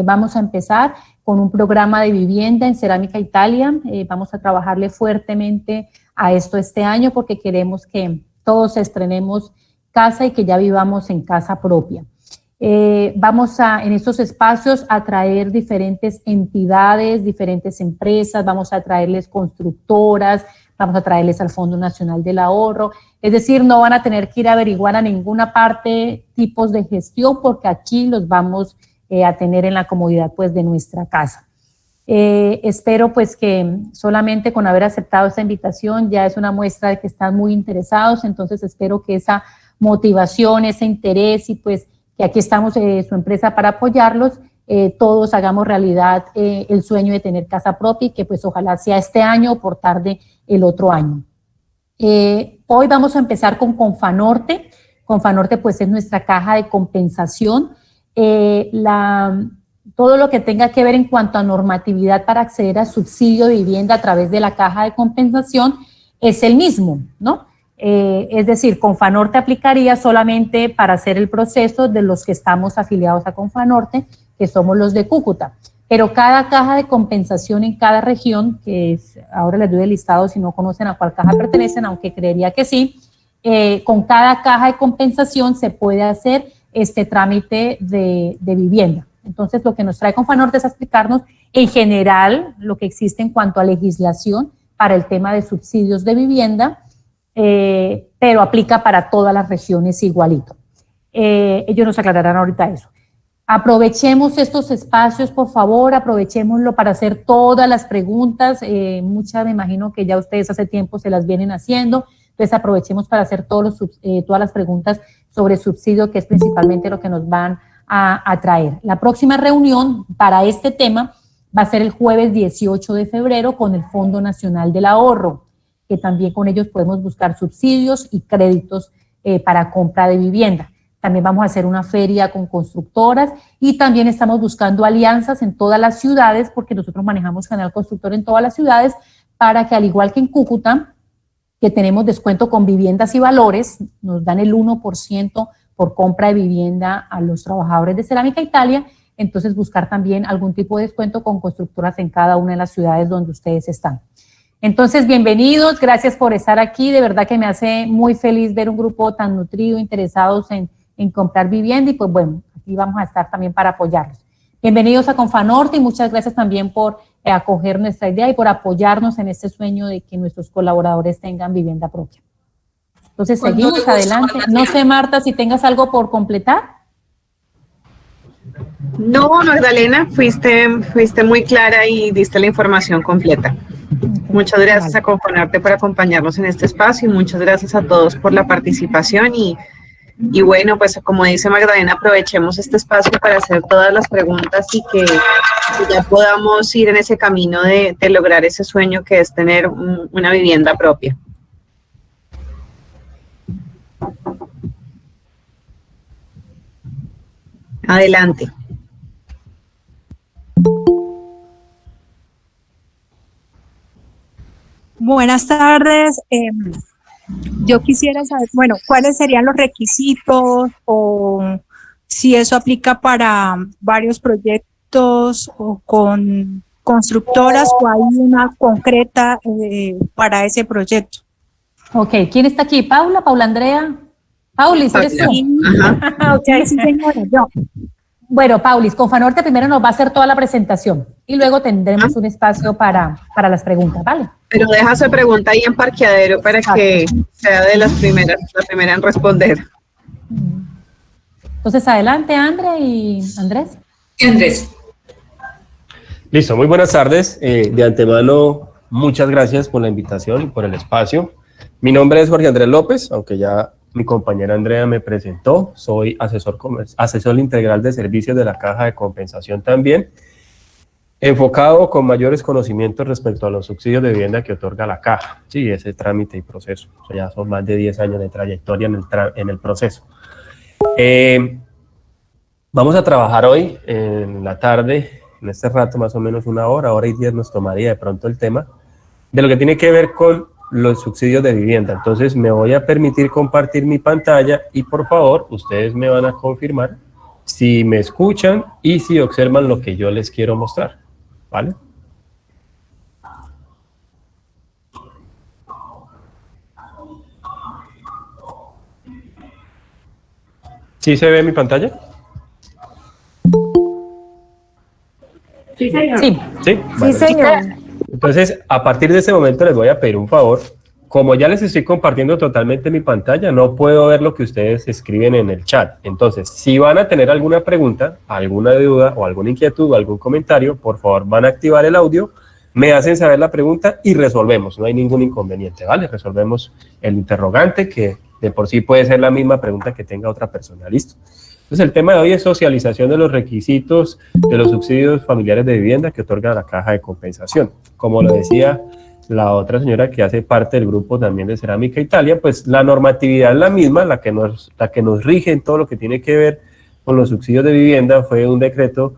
Vamos a empezar con un programa de vivienda en Cerámica Italia. Vamos a trabajarle fuertemente a esto este año porque queremos que todos estrenemos casa y que ya vivamos en casa propia. Vamos en estos espacios a traer diferentes entidades, diferentes empresas, vamos a traerles constructoras, vamos a traerles al Fondo Nacional del Ahorro, es decir, no van a tener que ir a averiguar a ninguna parte tipos de gestión porque aquí los vamos a tener en la comodidad pues de nuestra casa. Espero pues que solamente con haber aceptado esta invitación ya es una muestra de que están muy interesados, entonces espero que esa motivación, ese interés y pues que aquí estamos su empresa para apoyarlos, todos hagamos realidad el sueño de tener casa propia y que pues ojalá sea este año o por tarde el otro año. Hoy vamos a empezar con Confanorte. Confanorte pues es nuestra caja de compensación. Todo lo que tenga que ver en cuanto a normatividad para acceder a subsidio de vivienda a través de la caja de compensación es el mismo, ¿no? Es decir, Confanorte aplicaría solamente para hacer el proceso de los que estamos afiliados a Confanorte, que somos los de Cúcuta. Pero cada caja de compensación en cada región, que es, ahora les doy el listado si no conocen a cuál caja pertenecen, aunque creería que sí, con cada caja de compensación se puede hacer este trámite de vivienda. Entonces, lo que nos trae Confanorte es explicarnos en general lo que existe en cuanto a legislación para el tema de subsidios de vivienda, pero aplica para todas las regiones igualito. Ellos nos aclararán ahorita eso. Aprovechemos estos espacios, por favor, aprovechémoslo para hacer todas las preguntas. Muchas me imagino que ya ustedes hace tiempo se las vienen haciendo, entonces aprovechemos para hacer todas las preguntas sobre subsidio, que es principalmente lo que nos van a traer. La próxima reunión para este tema va a ser el jueves 18 de febrero con el Fondo Nacional del Ahorro, que también con ellos podemos buscar subsidios y créditos para compra de vivienda. También vamos a hacer una feria con constructoras y también estamos buscando alianzas en todas las ciudades porque nosotros manejamos canal constructor en todas las ciudades para que al igual que en Cúcuta, que tenemos descuento con viviendas y valores, nos dan el 1% por compra de vivienda a los trabajadores de Cerámica Italia, entonces buscar también algún tipo de descuento con constructoras en cada una de las ciudades donde ustedes están. Entonces, bienvenidos, gracias por estar aquí, de verdad que me hace muy feliz ver un grupo tan nutrido, interesados en comprar vivienda y pues bueno, aquí vamos a estar también para apoyarlos. Bienvenidos a Confanorte y muchas gracias también por acoger nuestra idea y por apoyarnos en este sueño de que nuestros colaboradores tengan vivienda propia. Entonces, seguimos adelante. No sé, Marta, si tengas algo por completar. No, Magdalena, fuiste muy clara y diste la información completa. Muchas gracias a Confanorte por acompañarnos en este espacio y muchas gracias a todos por la participación y bueno, pues como dice Magdalena, aprovechemos este espacio para hacer todas las preguntas y que ya podamos ir en ese camino de lograr ese sueño que es tener una vivienda propia. Adelante. Buenas tardes. Yo quisiera saber, bueno, cuáles serían los requisitos o si eso aplica para varios proyectos o con constructoras o hay una concreta para ese proyecto. Ok, ¿quién está aquí? ¿Paula? ¿Paula Andrea? Paulis, ¿eres tú? Ajá. Okay, sí, señora, yo. Bueno, Paulis, Confanorte primero nos va a hacer toda la presentación y luego tendremos un espacio para las preguntas, ¿vale? Pero deja su pregunta ahí en parqueadero para que sea de las primeras, la primera en responder. Entonces, adelante, André y Andrés. Andrés. Listo, muy buenas tardes. De antemano, muchas gracias por la invitación y por el espacio. Mi nombre es Jorge Andrés López, aunque ya mi compañera Andrea me presentó. Soy asesor integral de servicios de la Caja de Compensación también, enfocado con mayores conocimientos respecto a los subsidios de vivienda que otorga la Caja. Sí, ese trámite y proceso. O sea, ya son más de 10 años de trayectoria en el proceso. Vamos a trabajar hoy en la tarde, en este rato más o menos una hora y 10 nos tomaría de pronto el tema de lo que tiene que ver con los subsidios de vivienda. Entonces me voy a permitir compartir mi pantalla y por favor ustedes me van a confirmar si me escuchan y si observan lo que yo les quiero mostrar, ¿vale? ¿Sí se ve mi pantalla? Sí, señor. Sí, Sí, Sí, señor. Entonces, a partir de ese momento les voy a pedir un favor. Como ya les estoy compartiendo totalmente mi pantalla, no puedo ver lo que ustedes escriben en el chat. Entonces, si van a tener alguna pregunta, alguna duda o alguna inquietud o algún comentario, por favor van a activar el audio, me hacen saber la pregunta y resolvemos. No hay ningún inconveniente, ¿vale? Resolvemos el interrogante, que de por sí puede ser la misma pregunta que tenga otra persona. ¿Listo? Entonces, el tema de hoy es socialización de los requisitos de los subsidios familiares de vivienda que otorga la Caja de Compensación. Como lo decía la otra señora que hace parte del grupo también de Cerámica Italia, pues la normatividad es la misma, la que nos rige en todo lo que tiene que ver con los subsidios de vivienda. Fue un decreto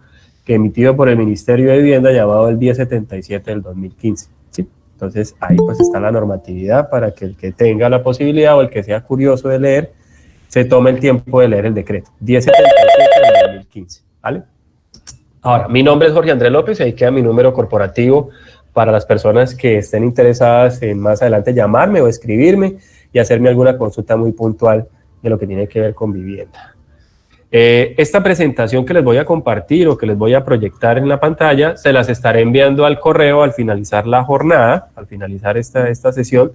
que emitido por el Ministerio de Vivienda llamado el 1077 del 2015. ¿Sí? Entonces, ahí pues está la normatividad para que el que tenga la posibilidad o el que sea curioso de leer, se tome el tiempo de leer el decreto 1077 del 2015, ¿vale? Ahora, mi nombre es Jorge Andrés López, ahí queda mi número corporativo para las personas que estén interesadas en más adelante llamarme o escribirme y hacerme alguna consulta muy puntual de lo que tiene que ver con vivienda. Esta presentación que les voy a compartir o que les voy a proyectar en la pantalla, se las estaré enviando al correo al finalizar la jornada, al finalizar esta sesión,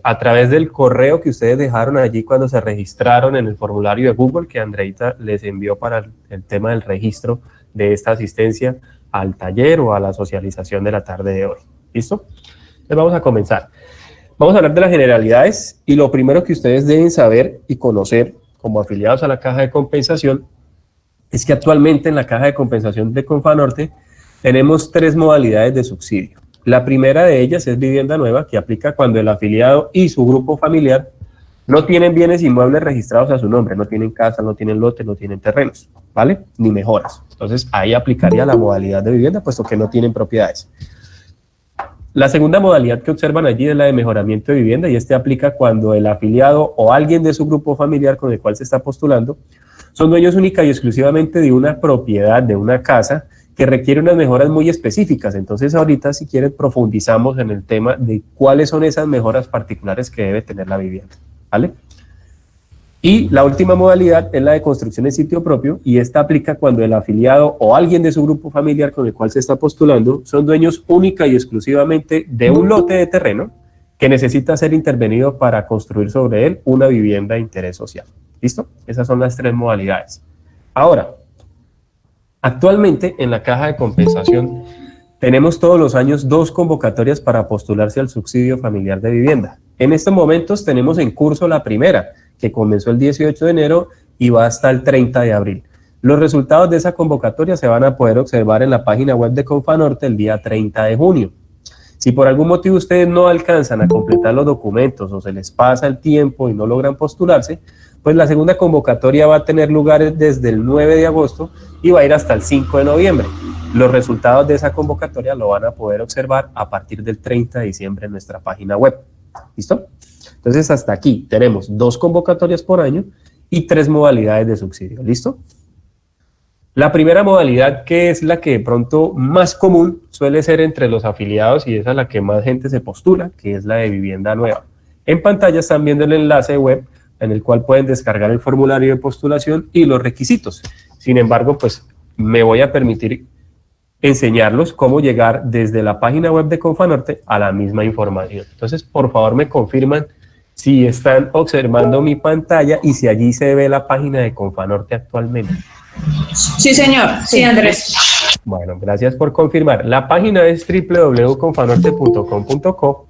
a través del correo que ustedes dejaron allí cuando se registraron en el formulario de Google que Andreita les envió para el tema del registro de esta asistencia al taller o a la socialización de la tarde de hoy. ¿Listo? Entonces vamos a comenzar. Vamos a hablar de las generalidades y lo primero que ustedes deben saber y conocer como afiliados a la Caja de Compensación es que actualmente en la Caja de Compensación de Confanorte tenemos 3 modalidades de subsidio. La primera de ellas es vivienda nueva, que aplica cuando el afiliado y su grupo familiar no tienen bienes inmuebles registrados a su nombre, no tienen casa, no tienen lote, no tienen terrenos, ¿vale? Ni mejoras. Entonces, ahí aplicaría la modalidad de vivienda, puesto que no tienen propiedades. La segunda modalidad que observan allí es la de mejoramiento de vivienda, y este aplica cuando el afiliado o alguien de su grupo familiar con el cual se está postulando son dueños única y exclusivamente de una propiedad, de una casa, que requiere unas mejoras muy específicas. Entonces ahorita, si quieren, profundizamos en el tema de cuáles son esas mejoras particulares que debe tener la vivienda, ¿vale? Y la última modalidad es la de construcción en sitio propio, y esta aplica cuando el afiliado o alguien de su grupo familiar con el cual se está postulando son dueños única y exclusivamente de un lote de terreno que necesita ser intervenido para construir sobre él una vivienda de interés social. ¿Listo? Esas son las 3 modalidades. Ahora, actualmente en la Caja de Compensación tenemos todos los años 2 convocatorias para postularse al subsidio familiar de vivienda. En estos momentos tenemos en curso la primera, que comenzó el 18 de enero y va hasta el 30 de abril. Los resultados de esa convocatoria se van a poder observar en la página web de Confanorte el día 30 de junio. Si por algún motivo ustedes no alcanzan a completar los documentos o se les pasa el tiempo y no logran postularse, pues la segunda convocatoria va a tener lugar desde el 9 de agosto y va a ir hasta el 5 de noviembre. Los resultados de esa convocatoria lo van a poder observar a partir del 30 de diciembre en nuestra página web. ¿Listo? Entonces, hasta aquí tenemos 2 convocatorias por año y 3 modalidades de subsidio. ¿Listo? La primera modalidad, que es la que de pronto más común, suele ser entre los afiliados y esa es la que más gente se postula, que es la de vivienda nueva. En pantalla están viendo el enlace web en el cual pueden descargar el formulario de postulación y los requisitos. Sin embargo, pues me voy a permitir enseñarlos cómo llegar desde la página web de Confanorte a la misma información. Entonces, por favor, me confirman si están observando mi pantalla y si allí se ve la página de Confanorte actualmente. Sí, señor. Sí, Andrés. Bueno, gracias por confirmar. La página es www.confanorte.com.co.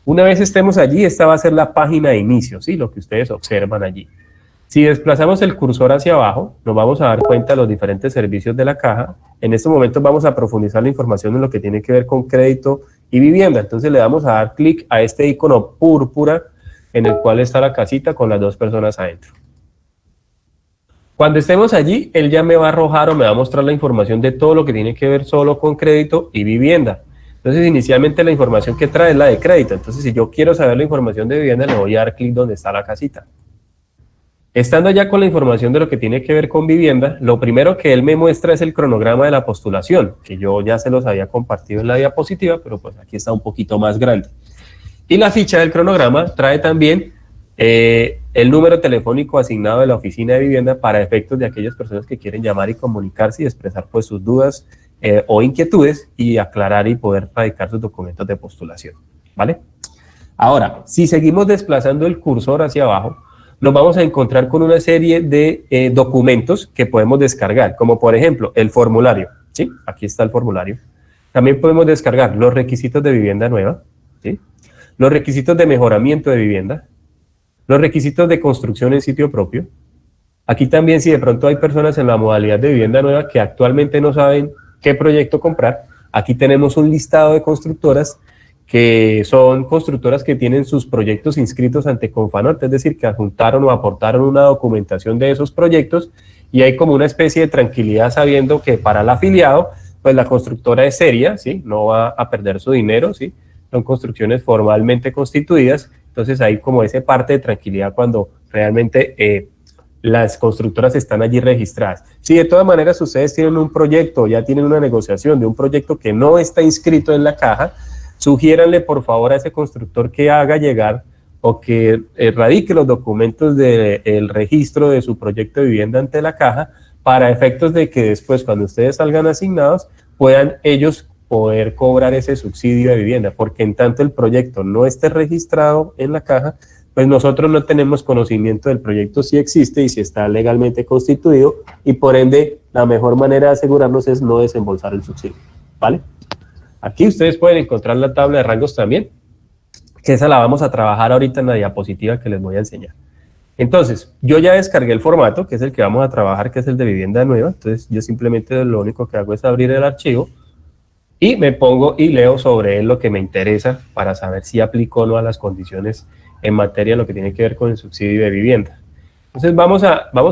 Una vez estemos allí, esta va a ser la página de inicio, ¿sí? Lo que ustedes observan allí. Si desplazamos el cursor hacia abajo, nos vamos a dar cuenta de los diferentes servicios de la caja. En este momento vamos a profundizar la información en lo que tiene que ver con crédito y vivienda. Entonces le damos a dar clic a este icono púrpura en el cual está la casita con las 2 personas adentro. Cuando estemos allí, él ya me va a arrojar o me va a mostrar la información de todo lo que tiene que ver solo con crédito y vivienda. Entonces, inicialmente la información que trae es la de crédito. Entonces, si yo quiero saber la información de vivienda, le voy a dar clic donde está la casita. Estando ya con la información de lo que tiene que ver con vivienda, lo primero que él me muestra es el cronograma de la postulación, que yo ya se los había compartido en la diapositiva, pero pues aquí está un poquito más grande. Y la ficha del cronograma trae también el número telefónico asignado de la oficina de vivienda para efectos de aquellas personas que quieren llamar y comunicarse y expresar pues sus dudas o inquietudes y aclarar y poder radicar sus documentos de postulación, ¿vale? Ahora, si seguimos desplazando el cursor hacia abajo, nos vamos a encontrar con una serie de documentos que podemos descargar, como por ejemplo el formulario, ¿sí? Aquí está el formulario. También podemos descargar los requisitos de vivienda nueva, ¿sí? Los requisitos de mejoramiento de vivienda, los requisitos de construcción en sitio propio. Aquí también, si de pronto hay personas en la modalidad de vivienda nueva que actualmente no saben qué proyecto comprar, aquí tenemos un listado de constructoras que son constructoras que tienen sus proyectos inscritos ante Confanorte, es decir, que adjuntaron o aportaron una documentación de esos proyectos y hay como una especie de tranquilidad sabiendo que para el afiliado, pues la constructora es seria, ¿sí? No va a perder su dinero, ¿sí? Son construcciones formalmente constituidas, entonces hay como esa parte de tranquilidad cuando realmente las constructoras están allí registradas. Si de todas maneras ustedes tienen un proyecto, ya tienen una negociación de un proyecto que no está inscrito en la caja, sugiéranle por favor a ese constructor que haga llegar o que radique los documentos del registro de su proyecto de vivienda ante la caja para efectos de que después cuando ustedes salgan asignados puedan ellos poder cobrar ese subsidio de vivienda, porque en tanto el proyecto no esté registrado en la caja, pues nosotros no tenemos conocimiento del proyecto si existe y si está legalmente constituido y por ende la mejor manera de asegurarnos es no desembolsar el subsidio, ¿vale? Aquí ustedes pueden encontrar la tabla de rangos también, que esa la vamos a trabajar ahorita en la diapositiva que les voy a enseñar. Entonces, yo ya descargué el formato, que es el que vamos a trabajar, que es el de vivienda nueva. Entonces, yo simplemente lo único que hago es abrir el archivo y me pongo y leo sobre él lo que me interesa para saber si aplico o no a las condiciones en materia de lo que tiene que ver con el subsidio de vivienda. Entonces, vamos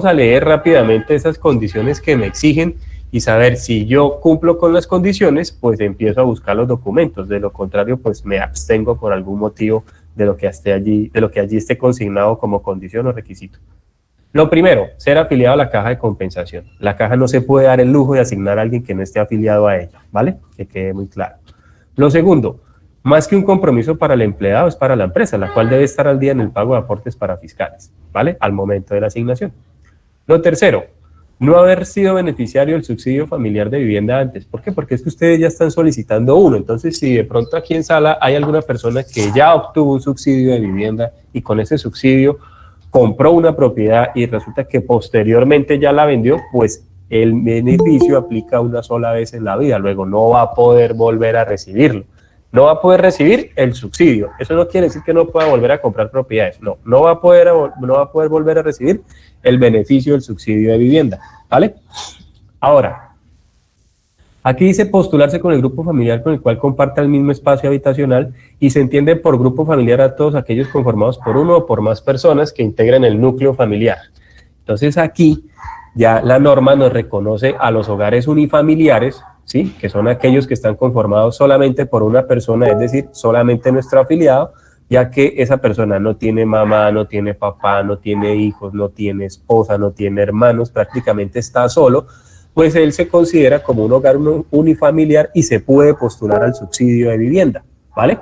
a leer rápidamente esas condiciones que me exigen y saber si yo cumplo con las condiciones, pues empiezo a buscar los documentos. De lo contrario, pues me abstengo por algún motivo de lo que allí esté consignado como condición o requisito. Lo primero, ser afiliado a la caja de compensación. La caja no se puede dar el lujo de asignar a alguien que no esté afiliado a ella, ¿vale? Que quede muy claro. Lo segundo, más que un compromiso para el empleado, es para la empresa, la cual debe estar al día en el pago de aportes para fiscales, ¿vale? Al momento de la asignación. Lo tercero, no haber sido beneficiario del subsidio familiar de vivienda antes. ¿Por qué? Porque es que ustedes ya están solicitando uno. Entonces, si de pronto aquí en sala hay alguna persona que ya obtuvo un subsidio de vivienda y con ese subsidio compró una propiedad y resulta que posteriormente ya la vendió, pues el beneficio aplica una sola vez en la vida. Luego no va a poder volver a recibirlo. No va a poder recibir el subsidio. Eso no quiere decir que no pueda volver a comprar propiedades. No va a poder volver a recibir el beneficio del subsidio de vivienda, ¿vale? Ahora, aquí dice postularse con el grupo familiar con el cual comparta el mismo espacio habitacional y se entiende por grupo familiar a todos aquellos conformados por uno o por más personas que integran el núcleo familiar. Entonces aquí ya la norma nos reconoce a los hogares unifamiliares, ¿sí? Que son aquellos que están conformados solamente por una persona, es decir, solamente nuestro afiliado, ya que esa persona no tiene mamá, no tiene papá, no tiene hijos, no tiene esposa, no tiene hermanos, prácticamente está solo, pues él se considera como un hogar unifamiliar y se puede postular al subsidio de vivienda, ¿vale?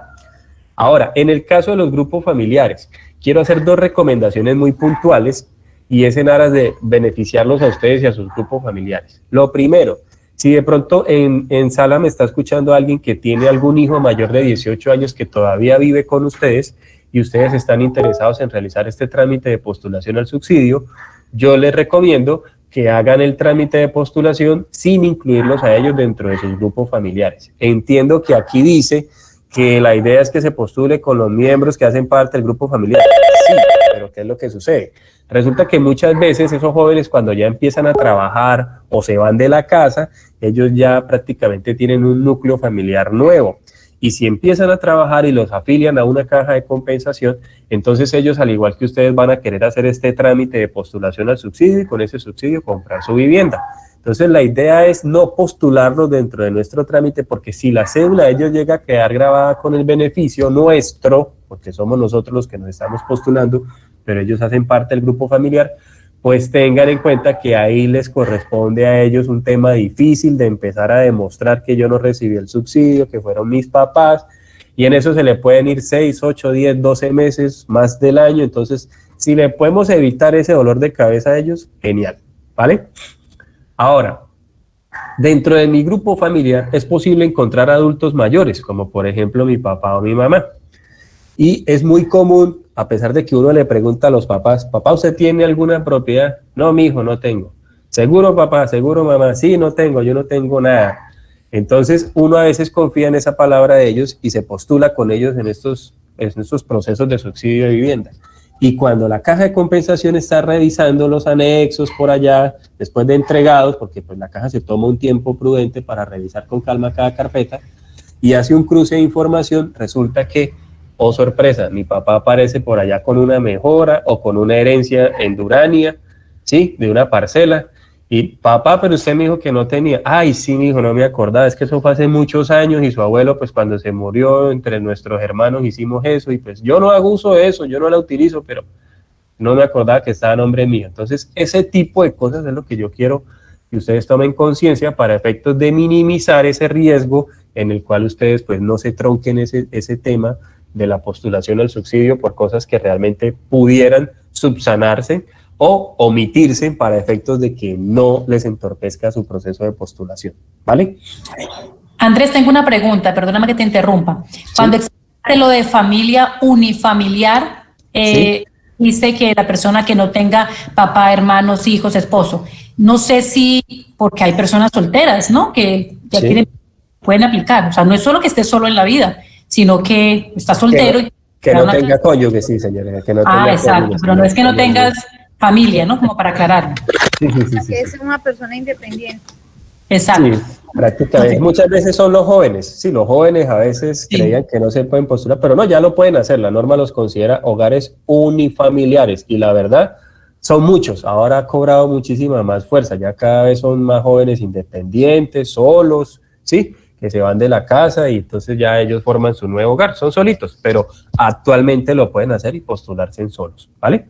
Ahora, en el caso de los grupos familiares, quiero hacer dos recomendaciones muy puntuales y es en aras de beneficiarlos a ustedes y a sus grupos familiares. Lo primero, si de pronto en sala me está escuchando alguien que tiene algún hijo mayor de 18 años que todavía vive con ustedes y ustedes están interesados en realizar este trámite de postulación al subsidio, yo les recomiendo que hagan el trámite de postulación sin incluirlos a ellos dentro de sus grupos familiares. Entiendo que aquí dice que la idea es que se postule con los miembros que hacen parte del grupo familiar. Sí, pero ¿qué es lo que sucede? Resulta que muchas veces esos jóvenes cuando ya empiezan a trabajar o se van de la casa, ellos ya prácticamente tienen un núcleo familiar nuevo. Y si empiezan a trabajar y los afilian a una caja de compensación, entonces ellos, al igual que ustedes, van a querer hacer este trámite de postulación al subsidio y con ese subsidio comprar su vivienda. Entonces la idea es no postularlos dentro de nuestro trámite, porque si la cédula de ellos llega a quedar grabada con el beneficio nuestro, porque somos nosotros los que nos estamos postulando, pero ellos hacen parte del grupo familiar, pues tengan en cuenta que ahí les corresponde a ellos un tema difícil de empezar a demostrar que yo no recibí el subsidio, que fueron mis papás, y en eso se le pueden ir 6, 8, 10, 12 meses más del año. Entonces, si le podemos evitar ese dolor de cabeza a ellos, genial, ¿vale? Ahora, dentro de mi grupo familiar es posible encontrar adultos mayores, como por ejemplo mi papá o mi mamá. Y es muy común, a pesar de que uno le pregunta a los papás, papá, ¿usted tiene alguna propiedad? No, mijo, no tengo. ¿Seguro, papá? ¿Seguro, mamá? Sí, no tengo, yo no tengo nada. Entonces, uno a veces confía en esa palabra de ellos y se postula con ellos en estos procesos de subsidio de vivienda. Y cuando la caja de compensación está revisando los anexos por allá, después de entregados, porque pues la caja se toma un tiempo prudente para revisar con calma cada carpeta, y hace un cruce de información, resulta que, oh sorpresa, mi papá aparece por allá con una mejora o con una herencia en Durania, ¿sí? De una parcela. Y papá, pero usted me dijo que no tenía. Ay, sí, mi hijo, no me acordaba, es que eso fue hace muchos años y su abuelo, pues cuando se murió, entre nuestros hermanos hicimos eso y pues yo no hago uso de eso, yo no la utilizo, pero no me acordaba que estaba a nombre mío. Entonces, ese tipo de cosas es lo que yo quiero que ustedes tomen conciencia para efectos de minimizar ese riesgo en el cual ustedes pues no se tronquen ese tema de la postulación al subsidio por cosas que realmente pudieran subsanarse o omitirse para efectos de que no les entorpezca su proceso de postulación, ¿vale? Andrés, tengo una pregunta, perdóname que te interrumpa. Cuando existe lo de familia unifamiliar, dice que la persona que no tenga papá, hermanos, hijos, esposo, no sé si, porque hay personas solteras, ¿no? Que ya pueden aplicar, o sea, no es solo que esté solo en la vida, sino que está soltero. Que no tenga cónyuge, sí, señora. Que no tenga exacto, cónyuge, pero no es que no tengas familia, ¿no? Como para aclararlo. Sí. Es una persona independiente. Exacto. Sí, prácticamente. Muchas veces son los jóvenes. Sí, los jóvenes a veces creían que no se pueden postular, pero no, ya lo pueden hacer. La norma los considera hogares unifamiliares y la verdad son muchos. Ahora ha cobrado muchísima más fuerza. Ya cada vez son más jóvenes independientes, solos, ¿sí? Que se van de la casa y entonces ya ellos forman su nuevo hogar. Son solitos, pero actualmente lo pueden hacer y postularse en solos, ¿vale?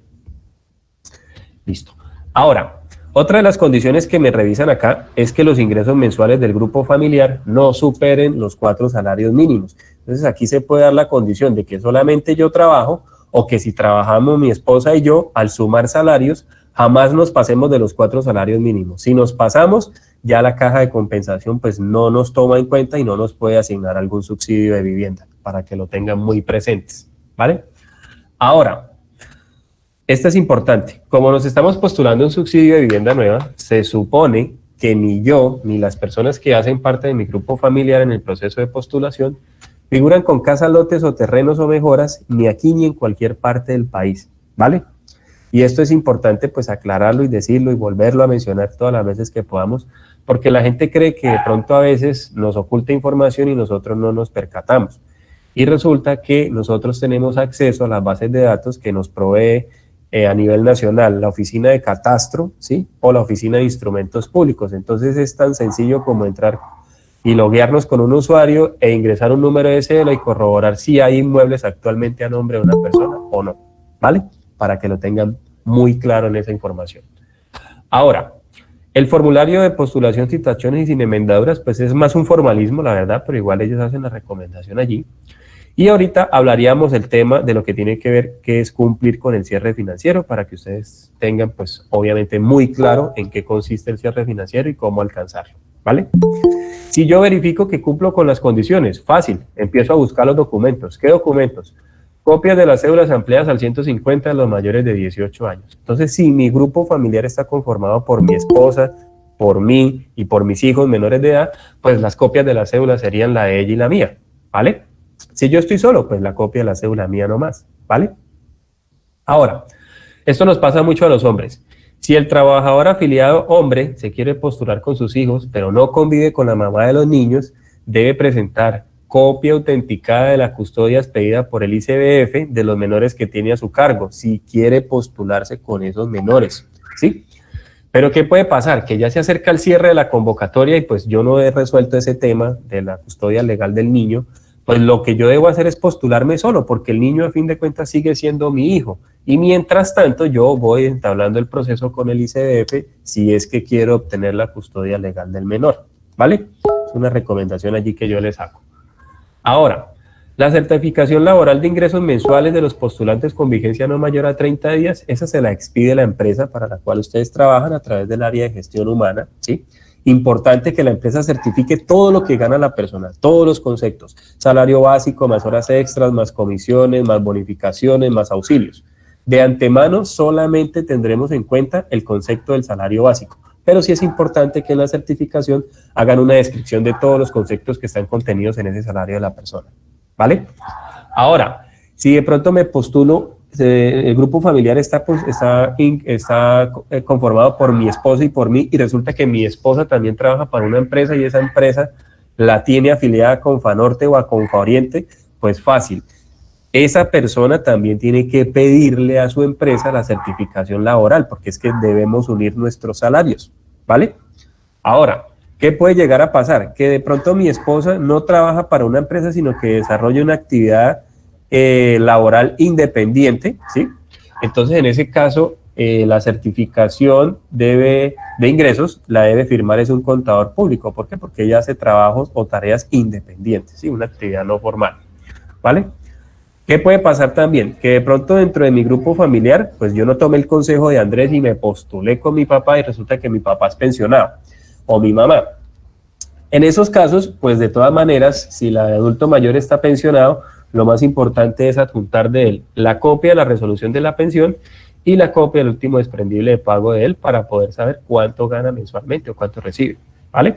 Listo. Ahora, otra de las condiciones que me revisan acá es que los ingresos mensuales del grupo familiar no superen los 4 salarios mínimos. Entonces aquí se puede dar la condición de que solamente yo trabajo o que si trabajamos mi esposa y yo, al sumar salarios, jamás nos pasemos de los 4 salarios mínimos. Si nos pasamos, ya la caja de compensación pues no nos toma en cuenta y no nos puede asignar algún subsidio de vivienda, para que lo tengan muy presentes, ¿vale? Ahora, esto es importante. Como nos estamos postulando un subsidio de vivienda nueva, se supone que ni yo, ni las personas que hacen parte de mi grupo familiar en el proceso de postulación, figuran con casas, lotes o terrenos o mejoras, ni aquí ni en cualquier parte del país, ¿vale? Y esto es importante pues aclararlo y decirlo y volverlo a mencionar todas las veces que podamos, porque la gente cree que de pronto a veces nos oculta información y nosotros no nos percatamos. Y resulta que nosotros tenemos acceso a las bases de datos que nos provee a nivel nacional la Oficina de Catastro, ¿sí? O la Oficina de Instrumentos Públicos. Entonces es tan sencillo como entrar y loguearnos con un usuario e ingresar un número de cédula y corroborar si hay inmuebles actualmente a nombre de una persona o no, ¿vale? Para que lo tengan muy claro en esa información. Ahora, el formulario de postulación, citaciones y sin enmendaduras, pues es más un formalismo, la verdad, pero igual ellos hacen la recomendación allí. Y ahorita hablaríamos del tema de lo que tiene que ver, que es cumplir con el cierre financiero, para que ustedes tengan, pues, obviamente muy claro en qué consiste el cierre financiero y cómo alcanzarlo, ¿vale? Si yo verifico que cumplo con las condiciones, fácil, empiezo a buscar los documentos. ¿Qué documentos? Copias de las cédulas ampliadas al 150 de los mayores de 18 años. Entonces, si mi grupo familiar está conformado por mi esposa, por mí y por mis hijos menores de edad, pues las copias de las cédulas serían la de ella y la mía, ¿vale? Si yo estoy solo, pues la copia de la cédula mía nomás, ¿vale? Ahora, esto nos pasa mucho a los hombres. Si el trabajador afiliado hombre se quiere postular con sus hijos, pero no convive con la mamá de los niños, debe presentar copia autenticada de la custodia expedida por el ICBF de los menores que tiene a su cargo, si quiere postularse con esos menores, ¿sí? Pero ¿qué puede pasar? Que ya se acerca el cierre de la convocatoria y pues yo no he resuelto ese tema de la custodia legal del niño, pues lo que yo debo hacer es postularme solo, porque el niño a fin de cuentas sigue siendo mi hijo. Y mientras tanto yo voy entablando el proceso con el ICBF si es que quiero obtener la custodia legal del menor, ¿vale? Es una recomendación allí que yo les hago. Ahora, la certificación laboral de ingresos mensuales de los postulantes con vigencia no mayor a 30 días, esa se la expide la empresa para la cual ustedes trabajan a través del área de gestión humana, ¿sí? Importante que la empresa certifique todo lo que gana la persona, todos los conceptos, salario básico, más horas extras, más comisiones, más bonificaciones, más auxilios. De antemano solamente tendremos en cuenta el concepto del salario básico, pero sí es importante que en la certificación hagan una descripción de todos los conceptos que están contenidos en ese salario de la persona, ¿vale? Ahora, si de pronto me postulo, el grupo familiar está conformado por mi esposa y por mí, y resulta que mi esposa también trabaja para una empresa y esa empresa la tiene afiliada a Confanorte o a Conforiente, pues fácil. Esa persona también tiene que pedirle a su empresa la certificación laboral, porque es que debemos unir nuestros salarios, ¿vale? Ahora, ¿qué puede llegar a pasar? Que de pronto mi esposa no trabaja para una empresa, sino que desarrolla una actividad laboral independiente, ¿sí? Entonces, en ese caso, la certificación de ingresos la debe firmar es un contador público. ¿Por qué? Porque ella hace trabajos o tareas independientes, ¿sí? Una actividad no formal, ¿vale? ¿Qué puede pasar también? Que de pronto dentro de mi grupo familiar, pues yo no tomé el consejo de Andrés y me postulé con mi papá y resulta que mi papá es pensionado, o mi mamá. En esos casos, pues de todas maneras, si la de adulto mayor está pensionado, lo más importante es adjuntar de él la copia de la resolución de la pensión y la copia del último desprendible de pago de él para poder saber cuánto gana mensualmente o cuánto recibe, ¿vale?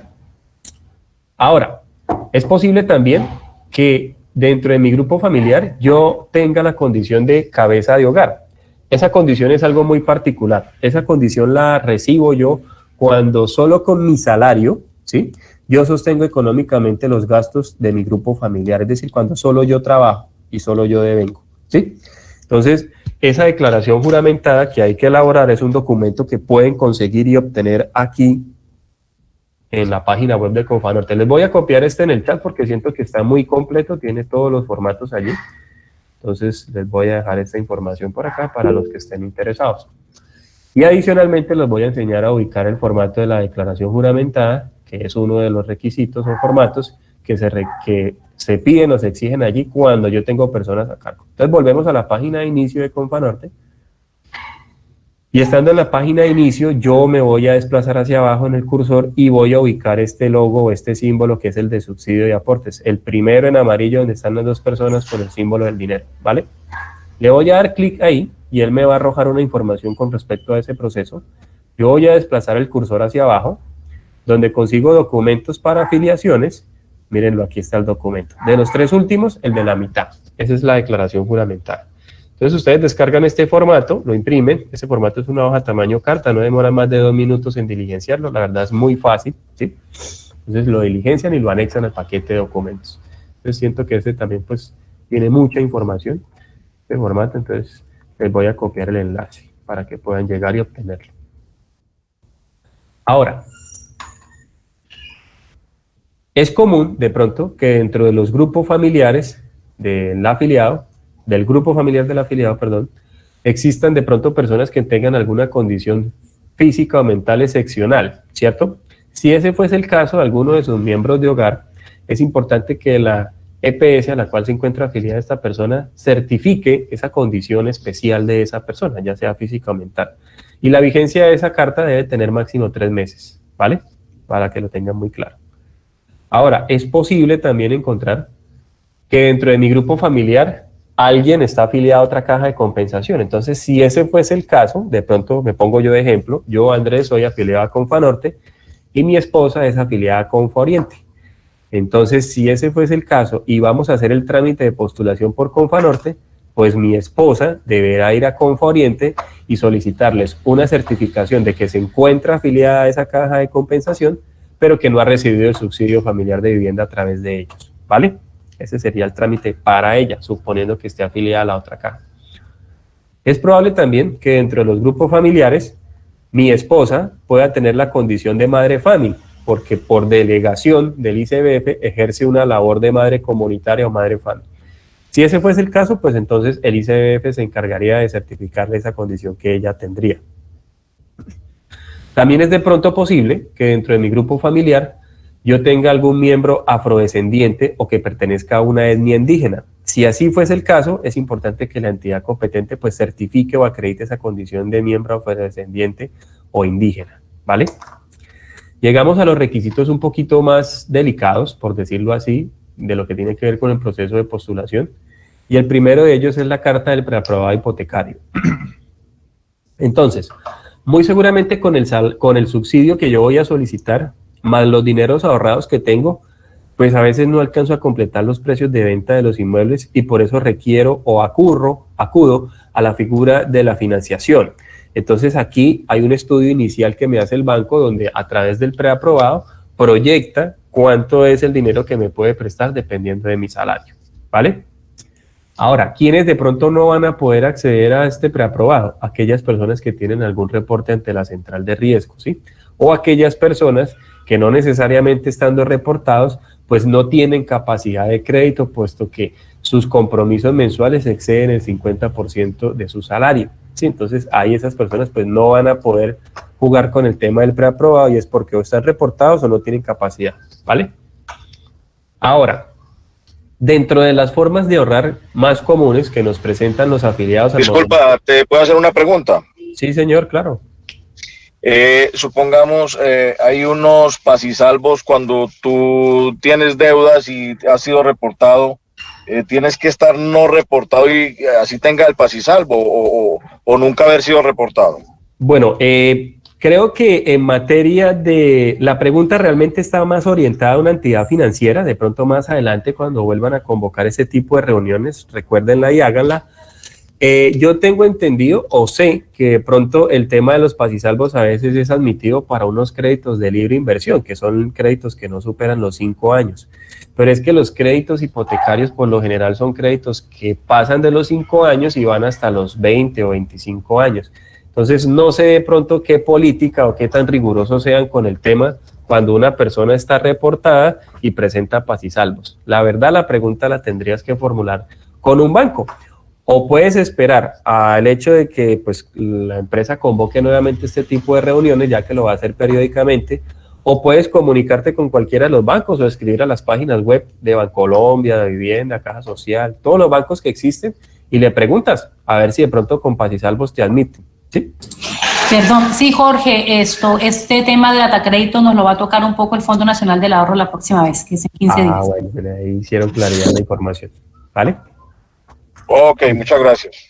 Ahora, es posible también que dentro de mi grupo familiar yo tenga la condición de cabeza de hogar. Esa condición es algo muy particular. Esa condición la recibo yo cuando solo con mi salario, ¿sí?, yo sostengo económicamente los gastos de mi grupo familiar, es decir, cuando solo yo trabajo y solo yo devengo, ¿sí? Entonces, esa declaración juramentada que hay que elaborar es un documento que pueden conseguir y obtener aquí en la página web de Confanorte. Les voy a copiar este en el chat porque siento que está muy completo, tiene todos los formatos allí. Entonces, les voy a dejar esta información por acá para los que estén interesados. Y adicionalmente les voy a enseñar a ubicar el formato de la declaración juramentada, que es uno de los requisitos o formatos que se piden o se exigen allí cuando yo tengo personas a cargo. Entonces volvemos a la página de inicio de Confanorte. Y estando en la página de inicio, yo me voy a desplazar hacia abajo en el cursor y voy a ubicar este logo o este símbolo que es el de subsidio de aportes. El primero en amarillo donde están las dos personas con el símbolo del dinero, ¿vale? Le voy a dar clic ahí y él me va a arrojar una información con respecto a ese proceso. Yo voy a desplazar el cursor hacia abajo, donde consigo documentos para afiliaciones. Mírenlo, aquí está el documento. De los tres últimos, el de la mitad. Esa es la declaración juramentada. Entonces ustedes descargan este formato, lo imprimen. Este formato es una hoja tamaño carta, no demora más de 2 minutos en diligenciarlo. La verdad es muy fácil, ¿sí? Entonces lo diligencian y lo anexan al paquete de documentos. Entonces siento que este también pues tiene mucha información, este formato. Entonces les voy a copiar el enlace para que puedan llegar y obtenerlo. Ahora, es común, de pronto, que dentro de los grupos familiares del afiliado, del grupo familiar del afiliado, perdón, existan de pronto personas que tengan alguna condición física o mental excepcional, ¿cierto? Si ese fuese el caso de alguno de sus miembros de hogar, es importante que la EPS a la cual se encuentra afiliada esta persona certifique esa condición especial de esa persona, ya sea física o mental. Y la vigencia de esa carta debe tener máximo 3 meses, ¿vale? Para que lo tengan muy claro. Ahora, es posible también encontrar que dentro de mi grupo familiar alguien está afiliado a otra caja de compensación. Entonces, si ese fuese el caso, de pronto me pongo yo de ejemplo, yo, Andrés, soy afiliado a Confanorte y mi esposa es afiliada a Conforiente. Entonces, si ese fuese el caso y vamos a hacer el trámite de postulación por Confanorte, pues mi esposa deberá ir a Conforiente y solicitarles una certificación de que se encuentra afiliada a esa caja de compensación, pero que no ha recibido el subsidio familiar de vivienda a través de ellos, ¿vale? Ese sería el trámite para ella, suponiendo que esté afiliada a la otra caja. Es probable también que dentro de los grupos familiares, mi esposa pueda tener la condición de madre FAMI. porque por delegación del ICBF ejerce una labor de madre comunitaria o madre fan. Si ese fuese el caso, pues entonces el ICBF se encargaría de certificarle esa condición que ella tendría. También es de pronto posible que dentro de mi grupo familiar yo tenga algún miembro afrodescendiente o que pertenezca a una etnia indígena. Si así fuese el caso, es importante que la entidad competente pues certifique o acredite esa condición de miembro afrodescendiente o indígena, ¿vale? Llegamos a los requisitos un poquito más delicados, por decirlo así, de lo que tiene que ver con el proceso de postulación, y el primero de ellos es la carta del preaprobado hipotecario. Entonces, muy seguramente con el subsidio que yo voy a solicitar, más los dineros ahorrados que tengo, pues a veces no alcanzo a completar los precios de venta de los inmuebles y por eso requiero o acudo a la figura de la financiación. Entonces aquí hay un estudio inicial que me hace el banco donde a través del preaprobado proyecta cuánto es el dinero que me puede prestar dependiendo de mi salario, ¿vale? Ahora, ¿quiénes de pronto no van a poder acceder a este preaprobado? Aquellas personas que tienen algún reporte ante la central de riesgo, ¿sí? O aquellas personas que no necesariamente estando reportados, pues no tienen capacidad de crédito, puesto que sus compromisos mensuales exceden el 50% de su salario, ¿sí? Entonces, ahí esas personas pues no van a poder jugar con el tema del preaprobado y es porque o están reportados o no tienen capacidad, ¿vale? Ahora, dentro de las formas de ahorrar más comunes que nos presentan los afiliados... Disculpa, ¿te puedo hacer una pregunta? Sí, señor, claro. Supongamos, hay unos pasisalvos cuando tú tienes deudas y has sido reportado, tienes que estar no reportado y así tenga el pasisalvo o nunca haber sido reportado. Bueno, creo que en materia de... La pregunta realmente está más orientada a una entidad financiera, de pronto más adelante cuando vuelvan a convocar ese tipo de reuniones, recuérdenla y háganla. Yo tengo entendido o sé que de pronto el tema de los pasisalvos a veces es admitido para unos créditos de libre inversión, que son créditos que no superan los 5 años. Pero es que los créditos hipotecarios por lo general son créditos que pasan de los 5 años y van hasta los 20 o 25 años. Entonces no sé de pronto qué política o qué tan rigurosos sean con el tema cuando una persona está reportada y presenta pasisalvos. La verdad la pregunta la tendrías que formular con un banco. O puedes esperar al hecho de que pues, la empresa convoque nuevamente este tipo de reuniones, ya que lo va a hacer periódicamente, o puedes comunicarte con cualquiera de los bancos o escribir a las páginas web de Bancolombia, de Vivienda, Caja Social, todos los bancos que existen, y le preguntas a ver si de pronto con pasisalvos te admiten, ¿sí? Perdón, sí, Jorge, este tema del atacrédito nos lo va a tocar un poco el Fondo Nacional del Ahorro la próxima vez, que es en 15 días. Bueno, ahí hicieron claridad en la información, ¿vale? Ok, muchas gracias.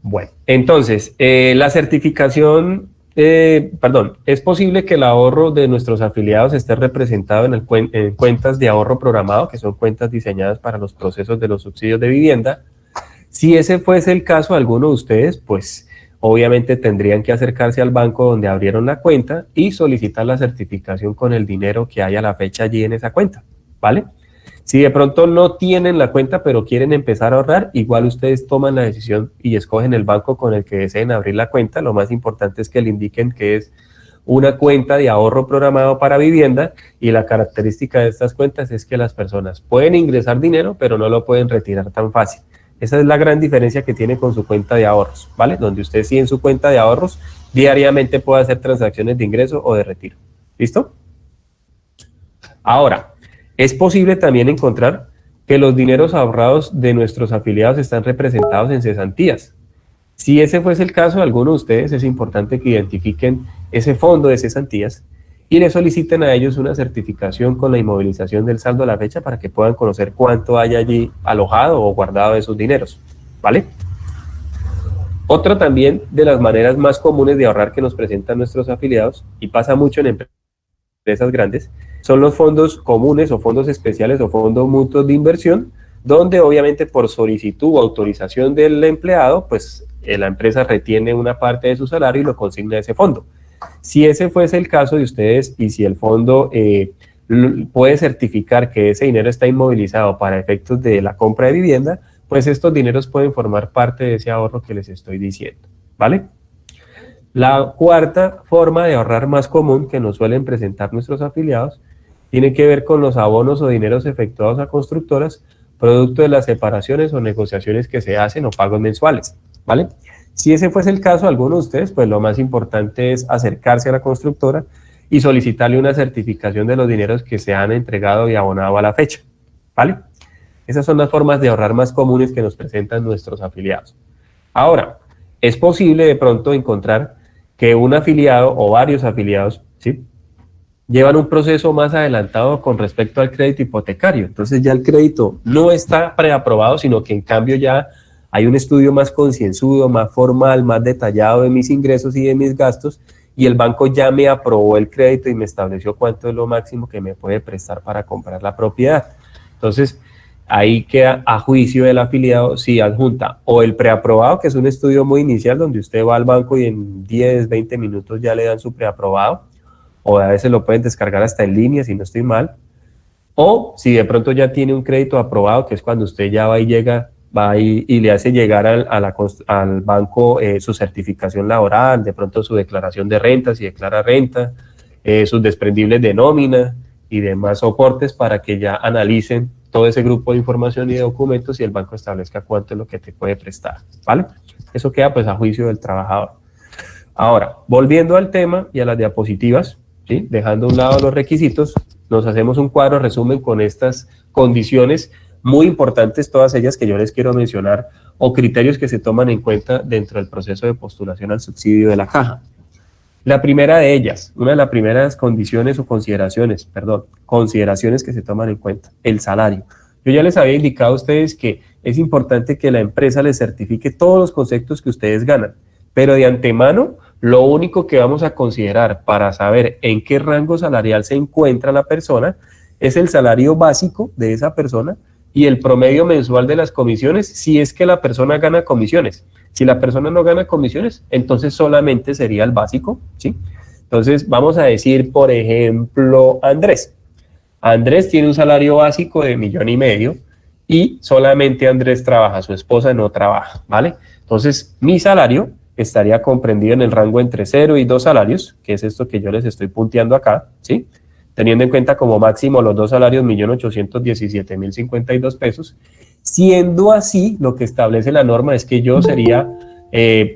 Bueno, entonces, la certificación, es posible que el ahorro de nuestros afiliados esté representado en cuentas de ahorro programado, que son cuentas diseñadas para los procesos de los subsidios de vivienda. Si ese fuese el caso, alguno de ustedes, pues obviamente tendrían que acercarse al banco donde abrieron la cuenta y solicitar la certificación con el dinero que hay a la fecha allí en esa cuenta, ¿vale? Si de pronto no tienen la cuenta pero quieren empezar a ahorrar, igual ustedes toman la decisión y escogen el banco con el que deseen abrir la cuenta. Lo más importante es que le indiquen que es una cuenta de ahorro programado para vivienda y la característica de estas cuentas es que las personas pueden ingresar dinero pero no lo pueden retirar tan fácil. Esa es la gran diferencia que tiene con su cuenta de ahorros, ¿vale? Donde usted sí en su cuenta de ahorros diariamente puede hacer transacciones de ingreso o de retiro. ¿Listo? Ahora, es posible también encontrar que los dineros ahorrados de nuestros afiliados están representados en cesantías. Si ese fuese el caso de alguno de ustedes, es importante que identifiquen ese fondo de cesantías y le soliciten a ellos una certificación con la inmovilización del saldo a la fecha para que puedan conocer cuánto hay allí alojado o guardado de esos dineros, ¿vale? Otra también de las maneras más comunes de ahorrar que nos presentan nuestros afiliados, y pasa mucho en empresas grandes, son los fondos comunes o fondos especiales o fondos mutuos de inversión, donde obviamente por solicitud o autorización del empleado, pues la empresa retiene una parte de su salario y lo consigna a ese fondo. Si ese fuese el caso de ustedes y si el fondo puede certificar que ese dinero está inmovilizado para efectos de la compra de vivienda, pues estos dineros pueden formar parte de ese ahorro que les estoy diciendo, ¿vale? La cuarta forma de ahorrar más común que nos suelen presentar nuestros afiliados tiene que ver con los abonos o dineros efectuados a constructoras, producto de las separaciones o negociaciones que se hacen o pagos mensuales, ¿vale? Si ese fuese el caso de alguno de ustedes, pues lo más importante es acercarse a la constructora y solicitarle una certificación de los dineros que se han entregado y abonado a la fecha, ¿vale? Esas son las formas de ahorrar más comunes que nos presentan nuestros afiliados. Ahora, es posible de pronto encontrar que un afiliado o varios afiliados, ¿sí?, llevan un proceso más adelantado con respecto al crédito hipotecario. Entonces ya el crédito no está preaprobado, sino que en cambio ya hay un estudio más concienzudo, más formal, más detallado de mis ingresos y de mis gastos, y el banco ya me aprobó el crédito y me estableció cuánto es lo máximo que me puede prestar para comprar la propiedad. Entonces, ahí queda a juicio del afiliado si adjunta o el preaprobado, que es un estudio muy inicial donde usted va al banco y en 10, 20 minutos ya le dan su preaprobado, o a veces lo pueden descargar hasta en línea si no estoy mal, o si de pronto ya tiene un crédito aprobado, que es cuando usted ya va y llega, va y le hace llegar al banco su certificación laboral, de pronto su declaración de renta, si declara renta, sus desprendibles de nómina y demás soportes para que ya analicen todo ese grupo de información y de documentos y el banco establezca cuánto es lo que te puede prestar, ¿vale? Eso queda pues a juicio del trabajador. Ahora, volviendo al tema y a las diapositivas, ¿sí?, dejando a un lado los requisitos, nos hacemos un cuadro resumen con estas condiciones muy importantes, todas ellas que yo les quiero mencionar, o criterios que se toman en cuenta dentro del proceso de postulación al subsidio de la caja. La primera de ellas, una de las primeras condiciones o consideraciones que se toman en cuenta, el salario. Yo ya les había indicado a ustedes que es importante que la empresa les certifique todos los conceptos que ustedes ganan, pero de antemano, lo único que vamos a considerar para saber en qué rango salarial se encuentra la persona es el salario básico de esa persona y el promedio mensual de las comisiones, si es que la persona gana comisiones. Si la persona no gana comisiones, entonces solamente sería el básico, ¿sí? Entonces, vamos a decir, por ejemplo, Andrés. Andrés tiene un salario básico de 1,5 millones y solamente Andrés trabaja, su esposa no trabaja, ¿vale? Entonces, mi salario estaría comprendido en el rango entre 0 y 2 salarios, que es esto que yo les estoy punteando acá, ¿sí?, teniendo en cuenta como máximo los 2 salarios 1.817.052 pesos. Siendo así, lo que establece la norma es que yo sería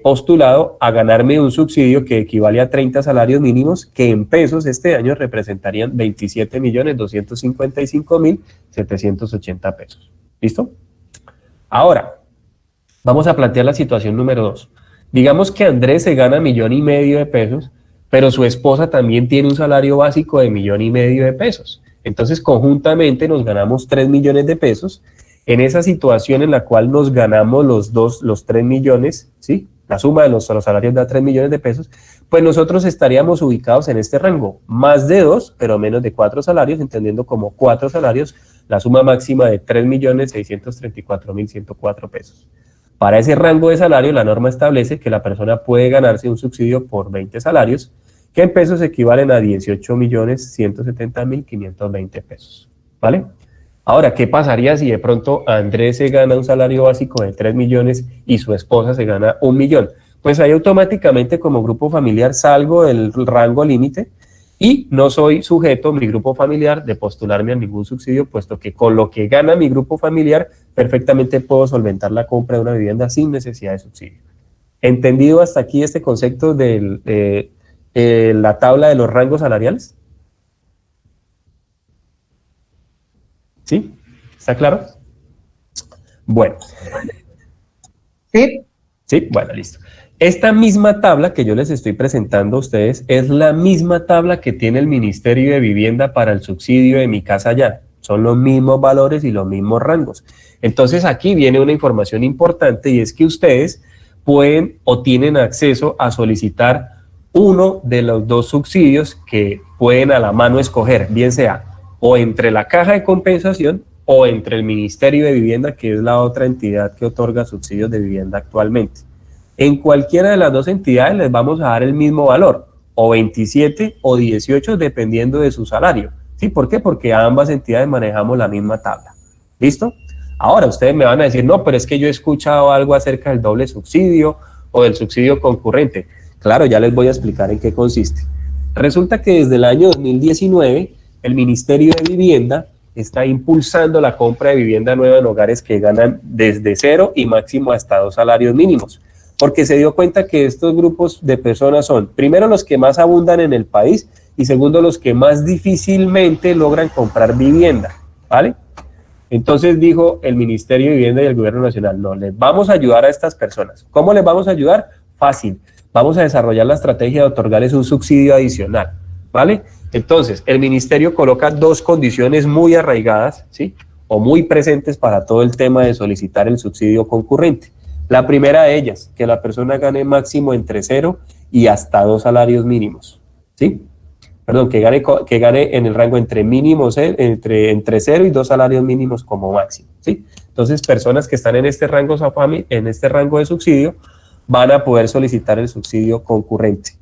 postulado a ganarme un subsidio que equivale a 30 salarios mínimos, que en pesos este año representarían 27.255.780 pesos. ¿Listo? Ahora, vamos a plantear la situación número 2. Digamos que Andrés se gana 1,5 millones de pesos, pero su esposa también tiene un salario básico de 1,5 millones de pesos. Entonces, conjuntamente nos ganamos 3 millones de pesos. En esa situación en la cual nos ganamos los 3 millones, ¿sí?, la suma de los salarios da 3 millones de pesos, pues nosotros estaríamos ubicados en este rango, más de 2, pero menos de 4 salarios, entendiendo como 4 salarios, la suma máxima de 3.634.104 pesos. Para ese rango de salario, la norma establece que la persona puede ganarse un subsidio por 20 salarios, que en pesos equivalen a 18.170.520 pesos, ¿vale? Ahora, ¿qué pasaría si de pronto Andrés se gana un salario básico de 3 millones y su esposa se gana 1 millón? Pues ahí automáticamente como grupo familiar salgo del rango límite y no soy sujeto, mi grupo familiar, de postularme a ningún subsidio, puesto que con lo que gana mi grupo familiar perfectamente puedo solventar la compra de una vivienda sin necesidad de subsidio. ¿Entendido hasta aquí este concepto de la tabla de los rangos salariales? ¿Sí? ¿Está claro? Bueno. Sí. Sí, bueno, listo. Esta misma tabla que yo les estoy presentando a ustedes es la misma tabla que tiene el Ministerio de Vivienda para el subsidio de Mi Casa Ya. Son los mismos valores y los mismos rangos. Entonces aquí viene una información importante y es que ustedes pueden o tienen acceso a solicitar uno de los 2 subsidios que pueden a la mano escoger, bien sea o entre la Caja de Compensación o entre el Ministerio de Vivienda, que es la otra entidad que otorga subsidios de vivienda actualmente. En cualquiera de las 2 entidades les vamos a dar el mismo valor, o 27 o 18, dependiendo de su salario. ¿Sí? ¿Por qué? Porque ambas entidades manejamos la misma tabla. ¿Listo? Ahora ustedes me van a decir, no, pero es que yo he escuchado algo acerca del doble subsidio o del subsidio concurrente. Claro, ya les voy a explicar en qué consiste. Resulta que desde el año 2019, el Ministerio de Vivienda está impulsando la compra de vivienda nueva en hogares que ganan desde 0 y máximo hasta 2 salarios mínimos, porque se dio cuenta que estos grupos de personas son, primero, los que más abundan en el país y segundo, los que más difícilmente logran comprar vivienda, ¿vale? Entonces dijo el Ministerio de Vivienda y el Gobierno Nacional, no, les vamos a ayudar a estas personas. ¿Cómo les vamos a ayudar? Fácil. Vamos a desarrollar la estrategia de otorgarles un subsidio adicional, ¿vale? Entonces, el ministerio coloca 2 condiciones muy arraigadas, ¿sí? O muy presentes para todo el tema de solicitar el subsidio concurrente. La primera de ellas, que la persona gane máximo entre 0 y hasta 2 salarios mínimos, ¿sí? Perdón, que gane en el rango entre 0 y 2 salarios mínimos como máximo, ¿sí? Entonces, personas que están en este rango de subsidio van a poder solicitar el subsidio concurrente.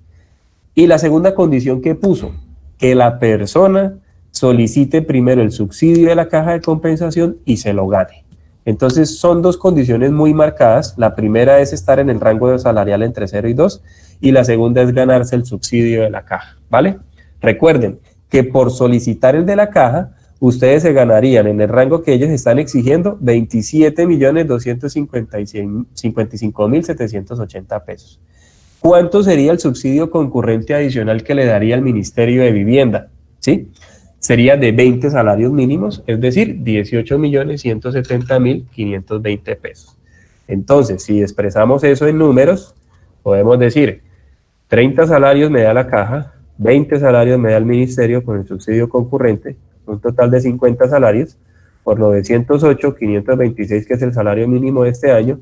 Y la segunda condición que puso, que la persona solicite primero el subsidio de la caja de compensación y se lo gane. Entonces son 2 condiciones muy marcadas. La primera es estar en el rango salarial entre 0 y 2 y la segunda es ganarse el subsidio de la caja, ¿vale? Recuerden que por solicitar el de la caja, ustedes se ganarían en el rango que ellos están exigiendo 27.255.780 pesos. ¿Cuánto sería el subsidio concurrente adicional que le daría el Ministerio de Vivienda? ¿Sí? Sería de 20 salarios mínimos, es decir, 18.170.520 pesos. Entonces, si expresamos eso en números, podemos decir 30 salarios me da la caja, 20 salarios me da el ministerio con el subsidio concurrente, un total de 50 salarios, por 908.526, que es el salario mínimo de este año,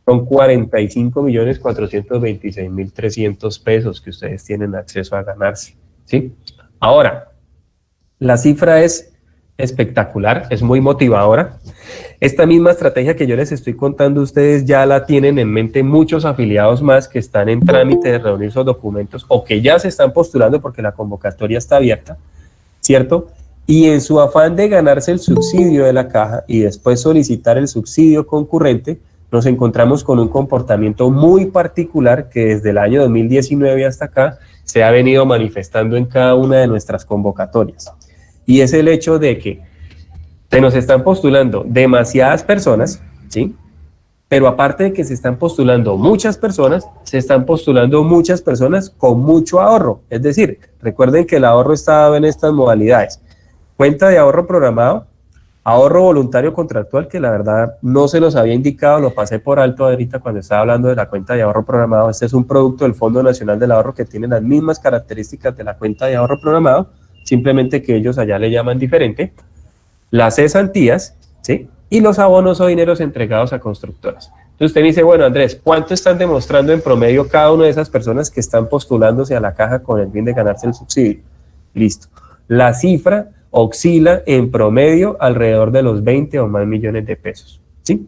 son 45.426.300 pesos que ustedes tienen acceso a ganarse, ¿sí? Ahora, la cifra es espectacular, es muy motivadora. Esta misma estrategia que yo les estoy contando, ustedes ya la tienen en mente muchos afiliados más que están en trámite de reunir esos documentos o que ya se están postulando porque la convocatoria está abierta, ¿cierto? Y en su afán de ganarse el subsidio de la caja y después solicitar el subsidio concurrente, nos encontramos con un comportamiento muy particular que desde el año 2019 hasta acá se ha venido manifestando en cada una de nuestras convocatorias. Y es el hecho de que se nos están postulando demasiadas personas, ¿sí? Pero aparte de que se están postulando muchas personas, se están postulando muchas personas con mucho ahorro. Es decir, recuerden que el ahorro está dado en estas modalidades. Cuenta de ahorro programado, ahorro voluntario contractual, que la verdad no se los había indicado, lo pasé por alto ahorita cuando estaba hablando de la cuenta de ahorro programado. Este es un producto del Fondo Nacional del Ahorro que tiene las mismas características de la cuenta de ahorro programado, simplemente que ellos allá le llaman diferente. Las cesantías, ¿sí? Y los abonos o dineros entregados a constructoras. Entonces usted me dice, bueno, Andrés, ¿cuánto están demostrando en promedio cada una de esas personas que están postulándose a la caja con el fin de ganarse el subsidio? Listo. La cifra oscila en promedio alrededor de los 20 o más millones de pesos, ¿sí?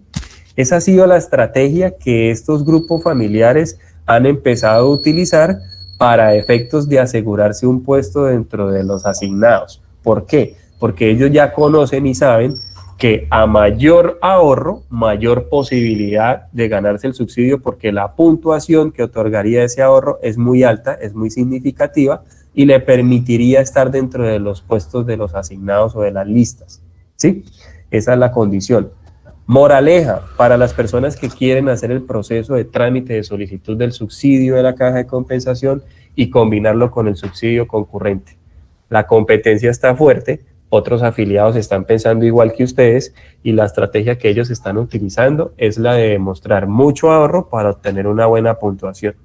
Esa ha sido la estrategia que estos grupos familiares han empezado a utilizar para efectos de asegurarse un puesto dentro de los asignados. ¿Por qué? Porque ellos ya conocen y saben que a mayor ahorro, mayor posibilidad de ganarse el subsidio, porque la puntuación que otorgaría ese ahorro es muy alta, es muy significativa, y le permitiría estar dentro de los puestos de los asignados o de las listas, ¿sí? Esa es la condición. Moraleja, para las personas que quieren hacer el proceso de trámite de solicitud del subsidio de la caja de compensación y combinarlo con el subsidio concurrente. La competencia está fuerte, otros afiliados están pensando igual que ustedes y la estrategia que ellos están utilizando es la de demostrar mucho ahorro para obtener una buena puntuación.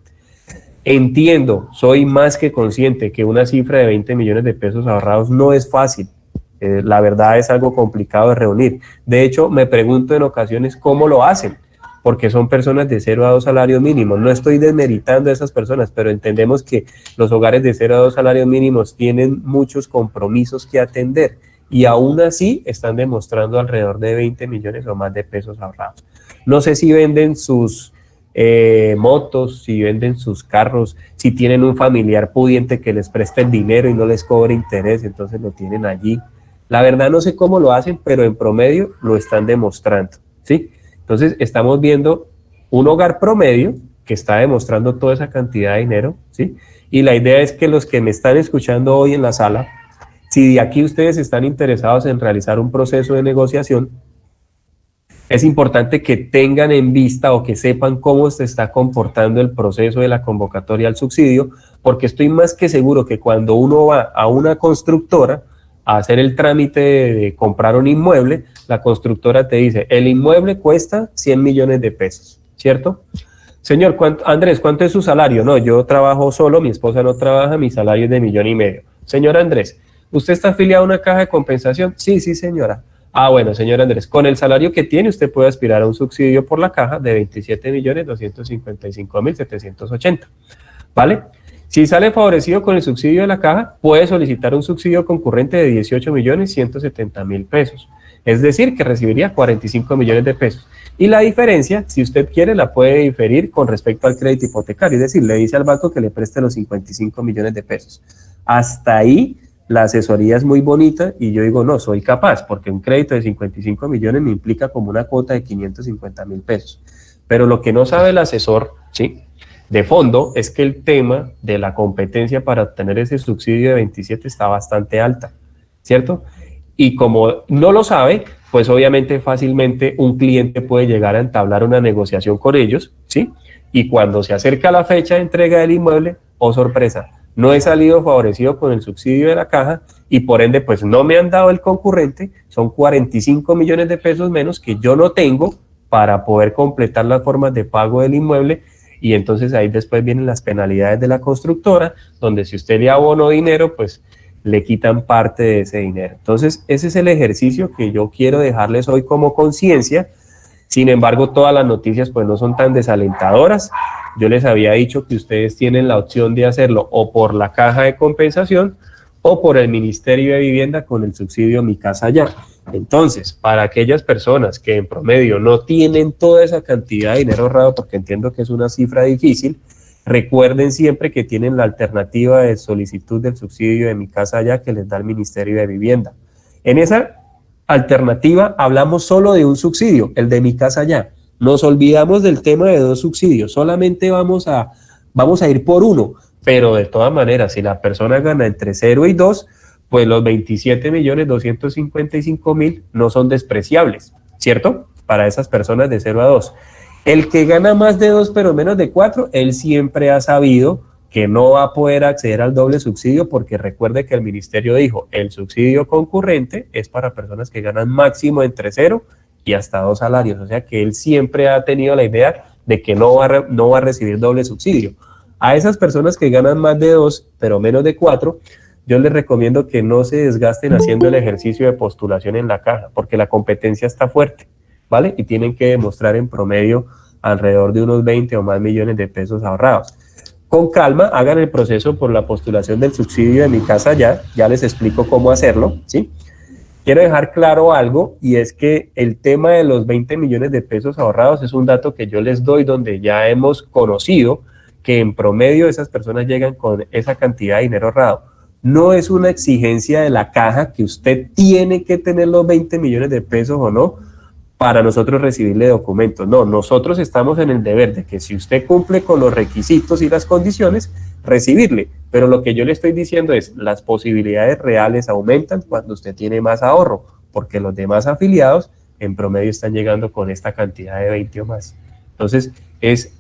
Entiendo, soy más que consciente que una cifra de 20 millones de pesos ahorrados no es fácil. La verdad es algo complicado de reunir. De hecho, me pregunto en ocasiones cómo lo hacen, porque son personas de 0 a 2 salarios mínimos. No estoy desmeritando a esas personas, pero entendemos que los hogares de 0 a 2 salarios mínimos tienen muchos compromisos que atender y aún así están demostrando alrededor de 20 millones o más de pesos ahorrados. No sé si venden sus motos, si venden sus carros, si tienen un familiar pudiente que les preste el dinero y no les cobre interés, entonces lo tienen allí. La verdad no sé cómo lo hacen, pero en promedio lo están demostrando, ¿sí? Entonces estamos viendo un hogar promedio que está demostrando toda esa cantidad de dinero, ¿sí? Y la idea es que los que me están escuchando hoy en la sala, si de aquí ustedes están interesados en realizar un proceso de negociación, es importante que tengan en vista o que sepan cómo se está comportando el proceso de la convocatoria al subsidio, porque estoy más que seguro que cuando uno va a una constructora a hacer el trámite de comprar un inmueble, la constructora te dice, el inmueble cuesta 100 millones de pesos, ¿cierto? Señor, Andrés, ¿cuánto es su salario? No, yo trabajo solo, mi esposa no trabaja, mi salario es de 1,5 millones. Señor Andrés, ¿usted está afiliado a una caja de compensación? Sí, señora. Ah, bueno, señor Andrés, con el salario que tiene usted puede aspirar a un subsidio por la caja de 27.255.780, ¿vale? Si sale favorecido con el subsidio de la caja, puede solicitar un subsidio concurrente de 18.170.000 pesos, es decir, que recibiría 45 millones de pesos. Y la diferencia, si usted quiere, la puede diferir con respecto al crédito hipotecario, es decir, le dice al banco que le preste los 55 millones de pesos. Hasta ahí la asesoría es muy bonita y yo digo, no, soy capaz, porque un crédito de 55 millones me implica como una cuota de 550.000 pesos. Pero lo que no sabe el asesor, ¿sí?, de fondo, es que el tema de la competencia para obtener ese subsidio de 27 está bastante alta, ¿cierto? Y como no lo sabe, pues obviamente fácilmente un cliente puede llegar a entablar una negociación con ellos, ¿sí? Y cuando se acerca la fecha de entrega del inmueble, oh sorpresa, no he salido favorecido con el subsidio de la caja y por ende pues no me han dado el concurrente, son 45 millones de pesos menos que yo no tengo para poder completar las formas de pago del inmueble, y entonces ahí después vienen las penalidades de la constructora, donde si usted le abonó dinero, pues le quitan parte de ese dinero. Entonces ese es el ejercicio que yo quiero dejarles hoy como conciencia. Sin embargo, todas las noticias pues no son tan desalentadoras. Yo les había dicho que ustedes tienen la opción de hacerlo o por la caja de compensación o por el Ministerio de Vivienda con el subsidio Mi Casa Ya. Entonces, para aquellas personas que en promedio no tienen toda esa cantidad de dinero ahorrado, porque entiendo que es una cifra difícil, recuerden siempre que tienen la alternativa de solicitud del subsidio de Mi Casa Ya que les da el Ministerio de Vivienda. En esa alternativa hablamos solo de un subsidio, el de Mi Casa Ya. Nos olvidamos del tema de 2 subsidios, solamente vamos a ir por uno, pero de todas maneras, si la persona gana entre 0 y 2, pues los 27.255.000 no son despreciables, ¿cierto? Para esas personas de 0 a 2. El que gana más de 2 pero menos de 4, él siempre ha sabido que no va a poder acceder al doble subsidio, porque recuerde que el ministerio dijo, el subsidio concurrente es para personas que ganan máximo entre 0 y hasta 2 salarios, o sea que él siempre ha tenido la idea de que no va a recibir doble subsidio. A esas personas que ganan más de 2 pero menos de 4, yo les recomiendo que no se desgasten haciendo el ejercicio de postulación en la caja, porque la competencia está fuerte, ¿vale? Y tienen que demostrar en promedio alrededor de unos 20 o más millones de pesos ahorrados. Con calma, hagan el proceso por la postulación del subsidio de Mi Casa Ya les explico cómo hacerlo, ¿sí? Quiero dejar claro algo, y es que el tema de los 20 millones de pesos ahorrados es un dato que yo les doy donde ya hemos conocido que en promedio esas personas llegan con esa cantidad de dinero ahorrado. No es una exigencia de la caja que usted tiene que tener los 20 millones de pesos o no para nosotros recibirle documentos. No, nosotros estamos en el deber de que si usted cumple con los requisitos y las condiciones, recibirle. Pero lo que yo le estoy diciendo es, las posibilidades reales aumentan cuando usted tiene más ahorro, porque los demás afiliados en promedio están llegando con esta cantidad de 20 o más. Entonces, es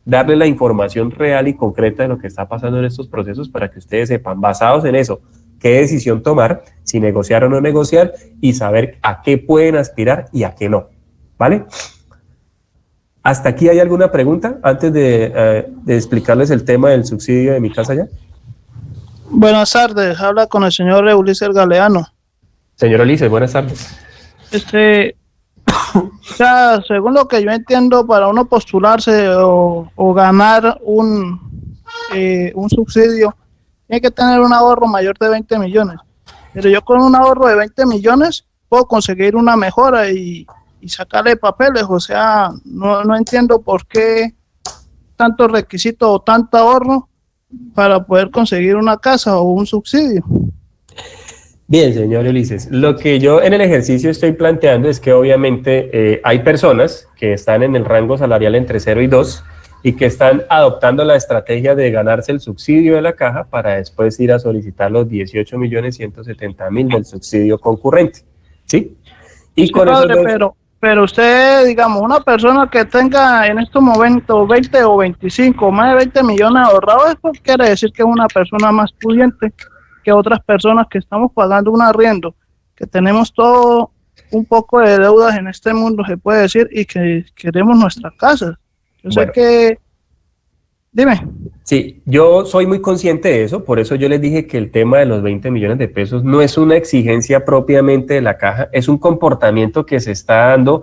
darle la información real y concreta de lo que está pasando en estos procesos para que ustedes sepan, basados en eso, qué decisión tomar, si negociar o no negociar, y saber a qué pueden aspirar y a qué no, ¿vale? ¿Hasta aquí hay alguna pregunta antes de explicarles el tema del subsidio de Mi Casa Ya? Buenas tardes, habla con el señor Ulises Galeano. Señor Ulises, buenas tardes. Ya, según lo que yo entiendo, para uno postularse o ganar un subsidio, tiene que tener un ahorro mayor de 20 millones. Pero yo con un ahorro de 20 millones puedo conseguir una mejora y sacarle papeles. O sea, no entiendo por qué tanto requisito o tanto ahorro para poder conseguir una casa o un subsidio. Bien, señor Ulises, lo que yo en el ejercicio estoy planteando es que obviamente hay personas que están en el rango salarial entre 0 y 2 y que están adoptando la estrategia de ganarse el subsidio de la caja para después ir a solicitar los 18.170.000 del subsidio concurrente, ¿sí? Y Sí, con padre, esos dos, pero usted, digamos, una persona que tenga en estos momentos 20 o 25, más de 20 millones ahorrados, eso quiere decir que es una persona más pudiente que otras personas que estamos pagando un arriendo, que tenemos todo un poco de deudas en este mundo, se puede decir, y que queremos nuestras casas. Yo sé bueno, que, dime. sí, yo soy muy consciente de eso, por eso yo les dije que el tema de los 20 millones de pesos no es una exigencia propiamente de la caja, es un comportamiento que se está dando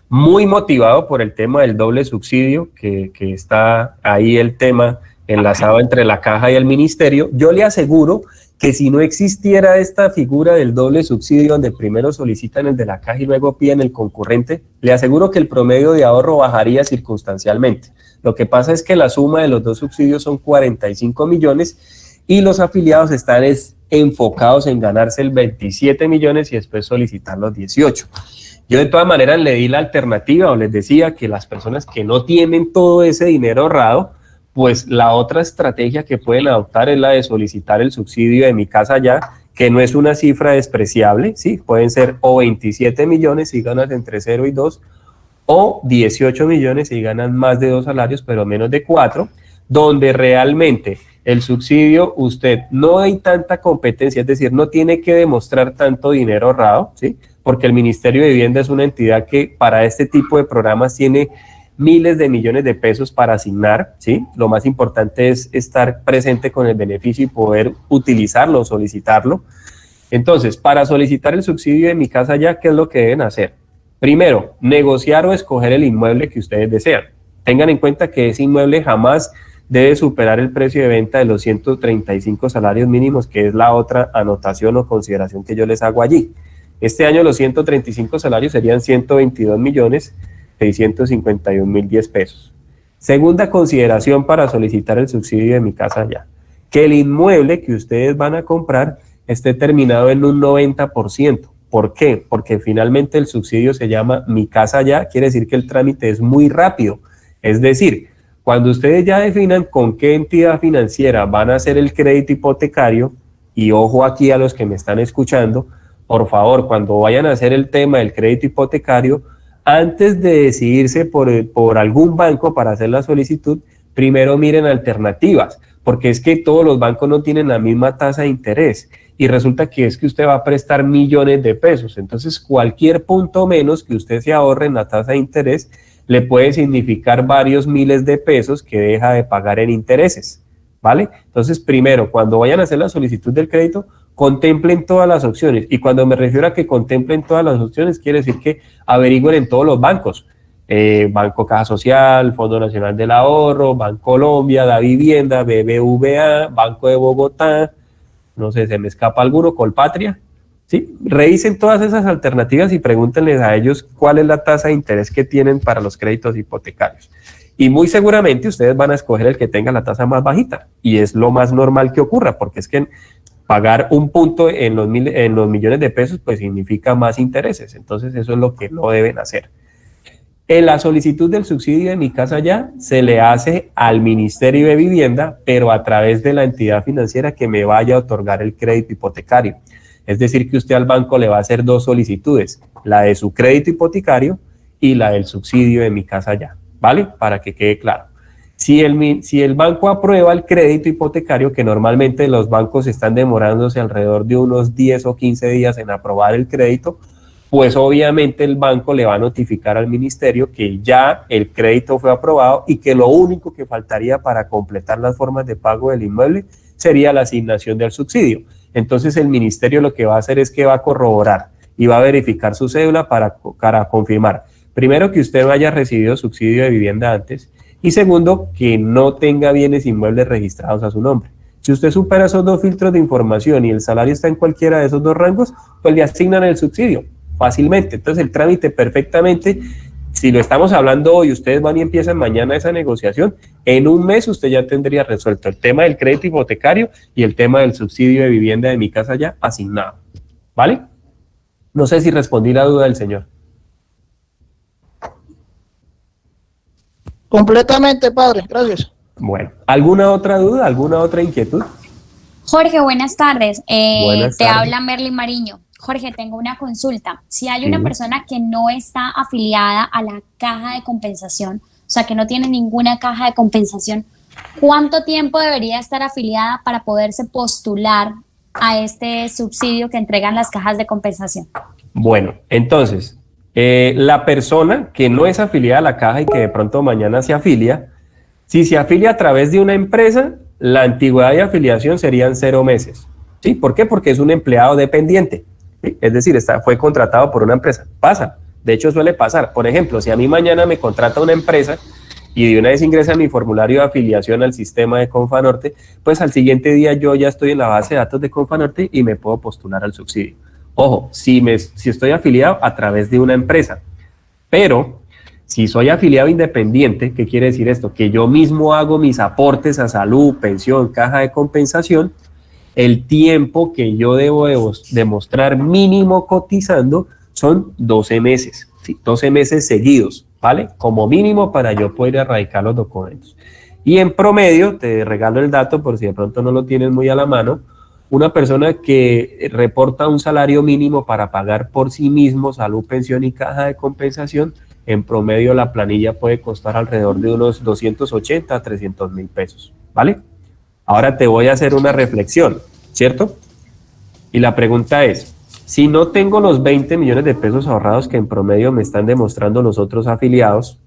muy motivado por el tema del doble subsidio, que está ahí el tema enlazado entre la caja y el ministerio. Yo le aseguro que si no existiera esta figura del doble subsidio, donde primero solicitan el de la caja y luego piden el concurrente, le aseguro que el promedio de ahorro bajaría circunstancialmente. Lo que pasa es que la suma de los dos subsidios son 45 millones y los afiliados están enfocados en ganarse el 27 millones y después solicitar los 18. Yo de todas maneras le di la alternativa o les decía que las personas que no tienen todo ese dinero ahorrado, pues la otra estrategia que pueden adoptar es la de solicitar el subsidio de Mi Casa Ya, que no es una cifra despreciable, ¿sí? Pueden ser o 27 millones si ganas entre 0 y 2, o 18 millones si ganan más de 2 salarios, pero menos de 4, donde realmente el subsidio, usted no hay tanta competencia, es decir, no tiene que demostrar tanto dinero ahorrado, ¿sí? Porque el Ministerio de Vivienda es una entidad que para este tipo de programas tiene miles de millones de pesos para asignar, ¿sí? Lo más importante es estar presente con el beneficio y poder utilizarlo, solicitarlo. Entonces, para solicitar el subsidio de Mi Casa Ya, ¿qué es lo que deben hacer? Primero, negociar o escoger el inmueble que ustedes desean. Tengan en cuenta que ese inmueble jamás debe superar el precio de venta de los 135 salarios mínimos, que es la otra anotación o consideración que yo les hago allí. Este año los 135 salarios serían 122.651.010 pesos. Segunda consideración para solicitar el subsidio de Mi Casa Ya, que el inmueble que ustedes van a comprar esté terminado en un 90%. ¿Por qué? Porque finalmente el subsidio se llama Mi Casa Ya, quiere decir que el trámite es muy rápido. Es decir, cuando ustedes ya definan con qué entidad financiera van a hacer el crédito hipotecario, y ojo aquí a los que me están escuchando, por favor, cuando vayan a hacer el tema del crédito hipotecario, antes de decidirse por algún banco para hacer la solicitud, primero miren alternativas, porque es que todos los bancos no tienen la misma tasa de interés y resulta que es que usted va a prestar millones de pesos, entonces cualquier punto menos que usted se ahorre en la tasa de interés le puede significar varios miles de pesos que deja de pagar en intereses, ¿vale? Entonces, primero, cuando vayan a hacer la solicitud del crédito, contemplen todas las opciones, y cuando me refiero a que contemplen todas las opciones, quiere decir que averigüen en todos los bancos, Banco Caja Social, Fondo Nacional del Ahorro, Bancolombia, Da Vivienda, BBVA, Banco de Bogotá, no sé, se me escapa alguno, Colpatria, ¿sí? Revisen todas esas alternativas y pregúntenles a ellos cuál es la tasa de interés que tienen para los créditos hipotecarios. Y muy seguramente ustedes van a escoger el que tenga la tasa más bajita, y es lo más normal que ocurra, porque es que pagar un punto en los millones de pesos pues significa más intereses, entonces eso es lo que no deben hacer. En la solicitud del subsidio de Mi Casa Ya se le hace al Ministerio de Vivienda, pero a través de la entidad financiera que me vaya a otorgar el crédito hipotecario. Es decir, que usted al banco le va a hacer dos solicitudes, la de su crédito hipotecario y la del subsidio de Mi Casa Ya, ¿vale? Para que quede claro. Si el banco aprueba el crédito hipotecario, que normalmente los bancos están demorándose alrededor de unos 10 o 15 días en aprobar el crédito, pues obviamente el banco le va a notificar al ministerio que ya el crédito fue aprobado y que lo único que faltaría para completar las formas de pago del inmueble sería la asignación del subsidio. Entonces el ministerio lo que va a hacer es que va a corroborar y va a verificar su cédula para confirmar, primero, que usted no haya recibido subsidio de vivienda antes, y segundo, que no tenga bienes inmuebles registrados a su nombre. Si usted supera esos dos filtros de información y el salario está en cualquiera de esos dos rangos, pues le asignan el subsidio fácilmente. Entonces el trámite perfectamente, si lo estamos hablando hoy, ustedes van y empiezan mañana esa negociación, en un mes usted ya tendría resuelto el tema del crédito hipotecario y el tema del subsidio de vivienda de Mi Casa Ya asignado, ¿vale? No sé si respondí la duda del señor. Completamente, padre, gracias. Bueno, ¿alguna otra duda, alguna otra inquietud? Jorge, buenas tardes. Buenas Te tardes. habla Merly Mariño. Jorge, tengo una consulta. Si hay Sí. una persona que no está afiliada a la caja de compensación, o sea, que no tiene ninguna caja de compensación, ¿cuánto tiempo debería estar afiliada para poderse postular a este subsidio que entregan las cajas de compensación? Bueno, entonces, la persona que no es afiliada a la caja y que de pronto mañana se afilia, si se afilia a través de una empresa, la antigüedad de afiliación serían 0 meses. ¿Sí? ¿Por qué? Porque es un empleado dependiente. ¿Sí? Es decir, fue contratado por una empresa. Pasa. De hecho, suele pasar. Por ejemplo, si a mí mañana me contrata una empresa y de una vez ingresa mi formulario de afiliación al sistema de Confanorte, pues al siguiente día yo ya estoy en la base de datos de Confanorte y me puedo postular al subsidio. Ojo, si estoy afiliado a través de una empresa, pero si soy afiliado independiente, ¿qué quiere decir esto? Que yo mismo hago mis aportes a salud, pensión, caja de compensación, el tiempo que yo debo demostrar mínimo cotizando son 12 meses, ¿sí? 12 meses seguidos, ¿vale? Como mínimo para yo poder erradicar los documentos. Y en promedio, te regalo el dato por si de pronto no lo tienes muy a la mano, una persona que reporta un salario mínimo para pagar por sí mismo salud, pensión y caja de compensación, en promedio la planilla puede costar alrededor de unos 280 a 300 mil pesos, ¿vale? Ahora te voy a hacer una reflexión, ¿cierto? Y la pregunta es, si no tengo los 20 millones de pesos ahorrados que en promedio me están demostrando los otros afiliados,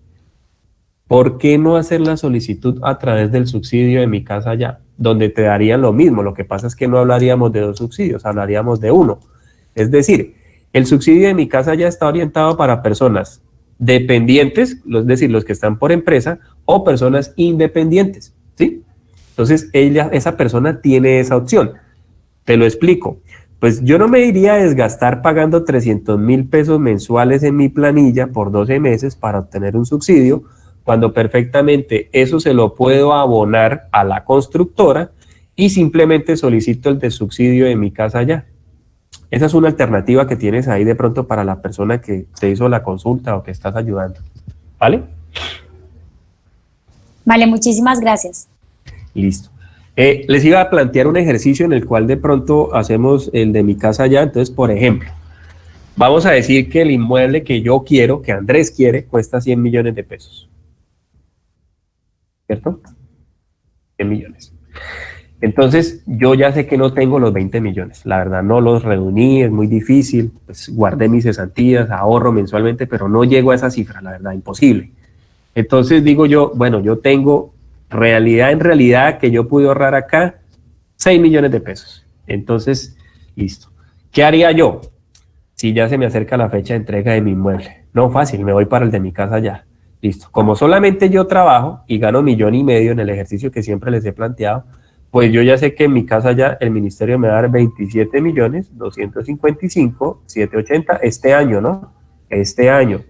¿por qué no hacer la solicitud a través del subsidio de Mi Casa Ya? Donde te darían lo mismo, lo que pasa es que no hablaríamos de 2 subsidios, hablaríamos de 1. Es decir, el subsidio de Mi Casa Ya está orientado para personas dependientes, es decir, los que están por empresa, o personas independientes, ¿sí? Entonces, esa persona tiene esa opción. Te lo explico. Pues yo no me iría a desgastar pagando 300 mil pesos mensuales en mi planilla por 12 meses para obtener un subsidio, cuando perfectamente eso se lo puedo abonar a la constructora y simplemente solicito el de subsidio de Mi Casa Ya. Esa es una alternativa que tienes ahí de pronto para la persona que te hizo la consulta o que estás ayudando. ¿Vale? Vale, muchísimas gracias. Listo. Les iba a plantear un ejercicio en el cual de pronto hacemos el de Mi Casa Ya. Entonces, por ejemplo, vamos a decir que el inmueble que yo quiero, que Andrés quiere, cuesta 100 millones de pesos. ¿Cierto? 100 millones. Entonces, yo ya sé que no tengo los 20 millones. La verdad, no los reuní, es muy difícil. Pues guardé mis cesantías, ahorro mensualmente, pero no llego a esa cifra, la verdad, imposible. Entonces digo yo, bueno, yo tengo en realidad que yo pude ahorrar acá 6 millones de pesos. Entonces, listo. ¿Qué haría yo si ya se me acerca la fecha de entrega de mi inmueble? No, fácil, me voy para el de Mi Casa Ya. Listo. Como solamente yo trabajo y gano 1,5 millones en el ejercicio que siempre les he planteado, pues yo ya sé que en Mi Casa Ya el ministerio me va a dar 27.255.780 este año, ¿no? Este año,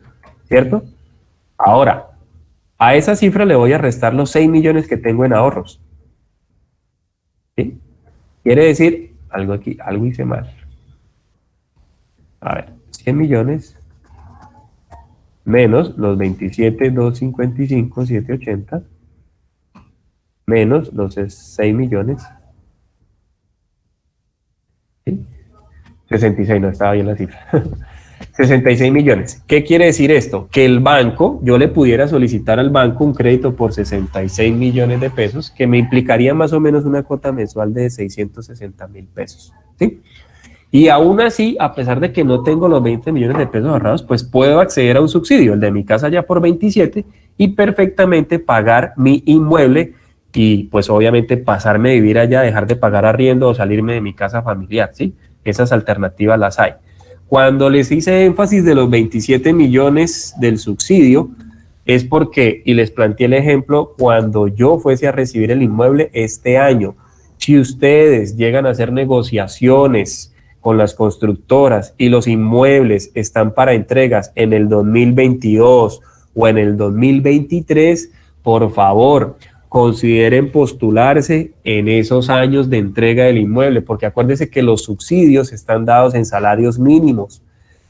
¿cierto? Ahora, a esa cifra le voy a restar los 6 millones que tengo en ahorros. ¿Sí? Quiere decir, algo hice mal. A ver, 100 millones menos los 27.255.780 menos los 6 millones. ¿Sí? 66, no estaba bien la cifra. 66 millones. ¿Qué quiere decir esto? Que el banco, yo le pudiera solicitar al banco un crédito por 66 millones de pesos, que me implicaría más o menos una cuota mensual de 660 mil pesos. ¿Sí? Y aún así, a pesar de que no tengo los 20 millones de pesos ahorrados, pues puedo acceder a un subsidio, el de Mi Casa Ya por 27, y perfectamente pagar mi inmueble y pues obviamente pasarme a vivir allá, dejar de pagar arriendo o salirme de mi casa familiar, ¿sí? Esas alternativas las hay. Cuando les hice énfasis de los 27 millones del subsidio, es porque, y les planteé el ejemplo, cuando yo fuese a recibir el inmueble este año, si ustedes llegan a hacer negociaciones con las constructoras y los inmuebles están para entregas en el 2022 o en el 2023, por favor, consideren postularse en esos años de entrega del inmueble, porque acuérdense que los subsidios están dados en salarios mínimos.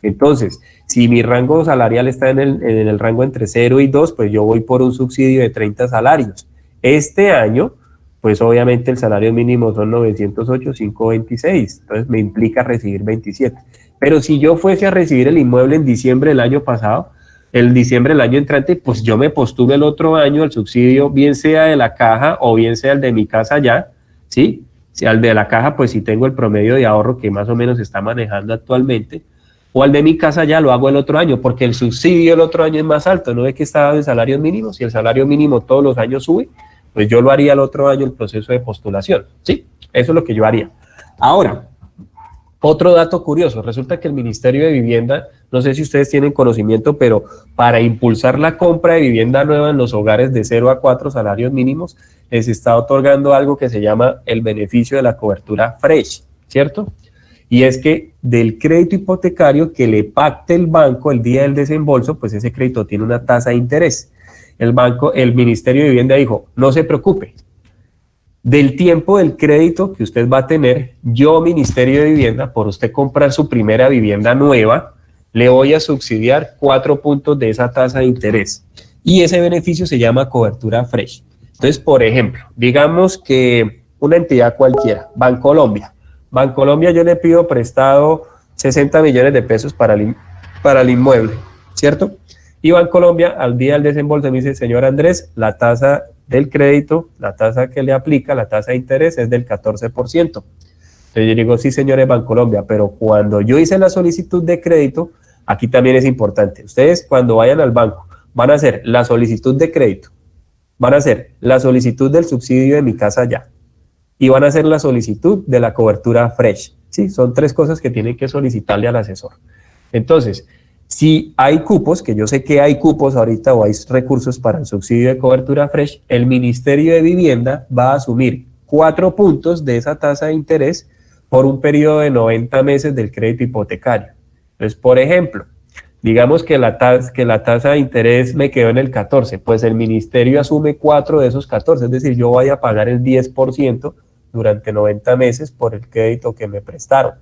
Entonces, si mi rango salarial está en el rango entre 0 y 2, pues yo voy por un subsidio de 30 salarios. Este año, pues obviamente el salario mínimo son 908,526, entonces me implica recibir 27. Pero si yo fuese a recibir el inmueble en diciembre del año pasado, el diciembre del año entrante, pues yo me postulo el otro año el subsidio, bien sea de la caja o bien sea el de mi casa ya, ¿sí? Si al de la caja, pues si tengo el promedio de ahorro que más o menos está manejando actualmente, o al de mi casa ya lo hago el otro año, porque el subsidio el otro año es más alto, ¿no es que está de salarios mínimos? Si el salario mínimo todos los años sube, pues yo lo haría el otro año el proceso de postulación, ¿sí? Eso es lo que yo haría. Ahora, otro dato curioso, resulta que el Ministerio de Vivienda, no sé si ustedes tienen conocimiento, pero para impulsar la compra de vivienda nueva en los hogares de 0 a 4 salarios mínimos, les está otorgando algo que se llama el beneficio de la cobertura FRESH, ¿cierto? Y es que del crédito hipotecario que le pacte el banco el día del desembolso, pues ese crédito tiene una tasa de interés. El Ministerio de Vivienda dijo, no se preocupe, del tiempo del crédito que usted va a tener, yo, Ministerio de Vivienda, por usted comprar su primera vivienda nueva, le voy a subsidiar 4 puntos de esa tasa de interés. Y ese beneficio se llama cobertura FRESH. Entonces, por ejemplo, digamos que una entidad cualquiera, Bancolombia. Bancolombia yo le pido prestado 60 millones de pesos para el inmueble, ¿cierto? Y Bancolombia al día del desembolso me dice, señor Andrés, la tasa del crédito, la tasa que le aplica, la tasa de interés es del 14%. Entonces yo digo, sí, señores Bancolombia, pero cuando yo hice la solicitud de crédito, aquí también es importante. Ustedes cuando vayan al banco van a hacer la solicitud de crédito, van a hacer la solicitud del subsidio de mi casa ya y van a hacer la solicitud de la cobertura FRESH. Sí, son 3 cosas que tienen que solicitarle al asesor. Entonces, si hay cupos, que yo sé que hay cupos ahorita o hay recursos para el subsidio de cobertura FRESH, el Ministerio de Vivienda va a asumir 4 puntos de esa tasa de interés por un periodo de 90 meses del crédito hipotecario. Entonces, por ejemplo, digamos que la tasa de interés me quedó en el 14, pues el Ministerio asume 4 de esos 14, es decir, yo voy a pagar el 10% durante 90 meses por el crédito que me prestaron.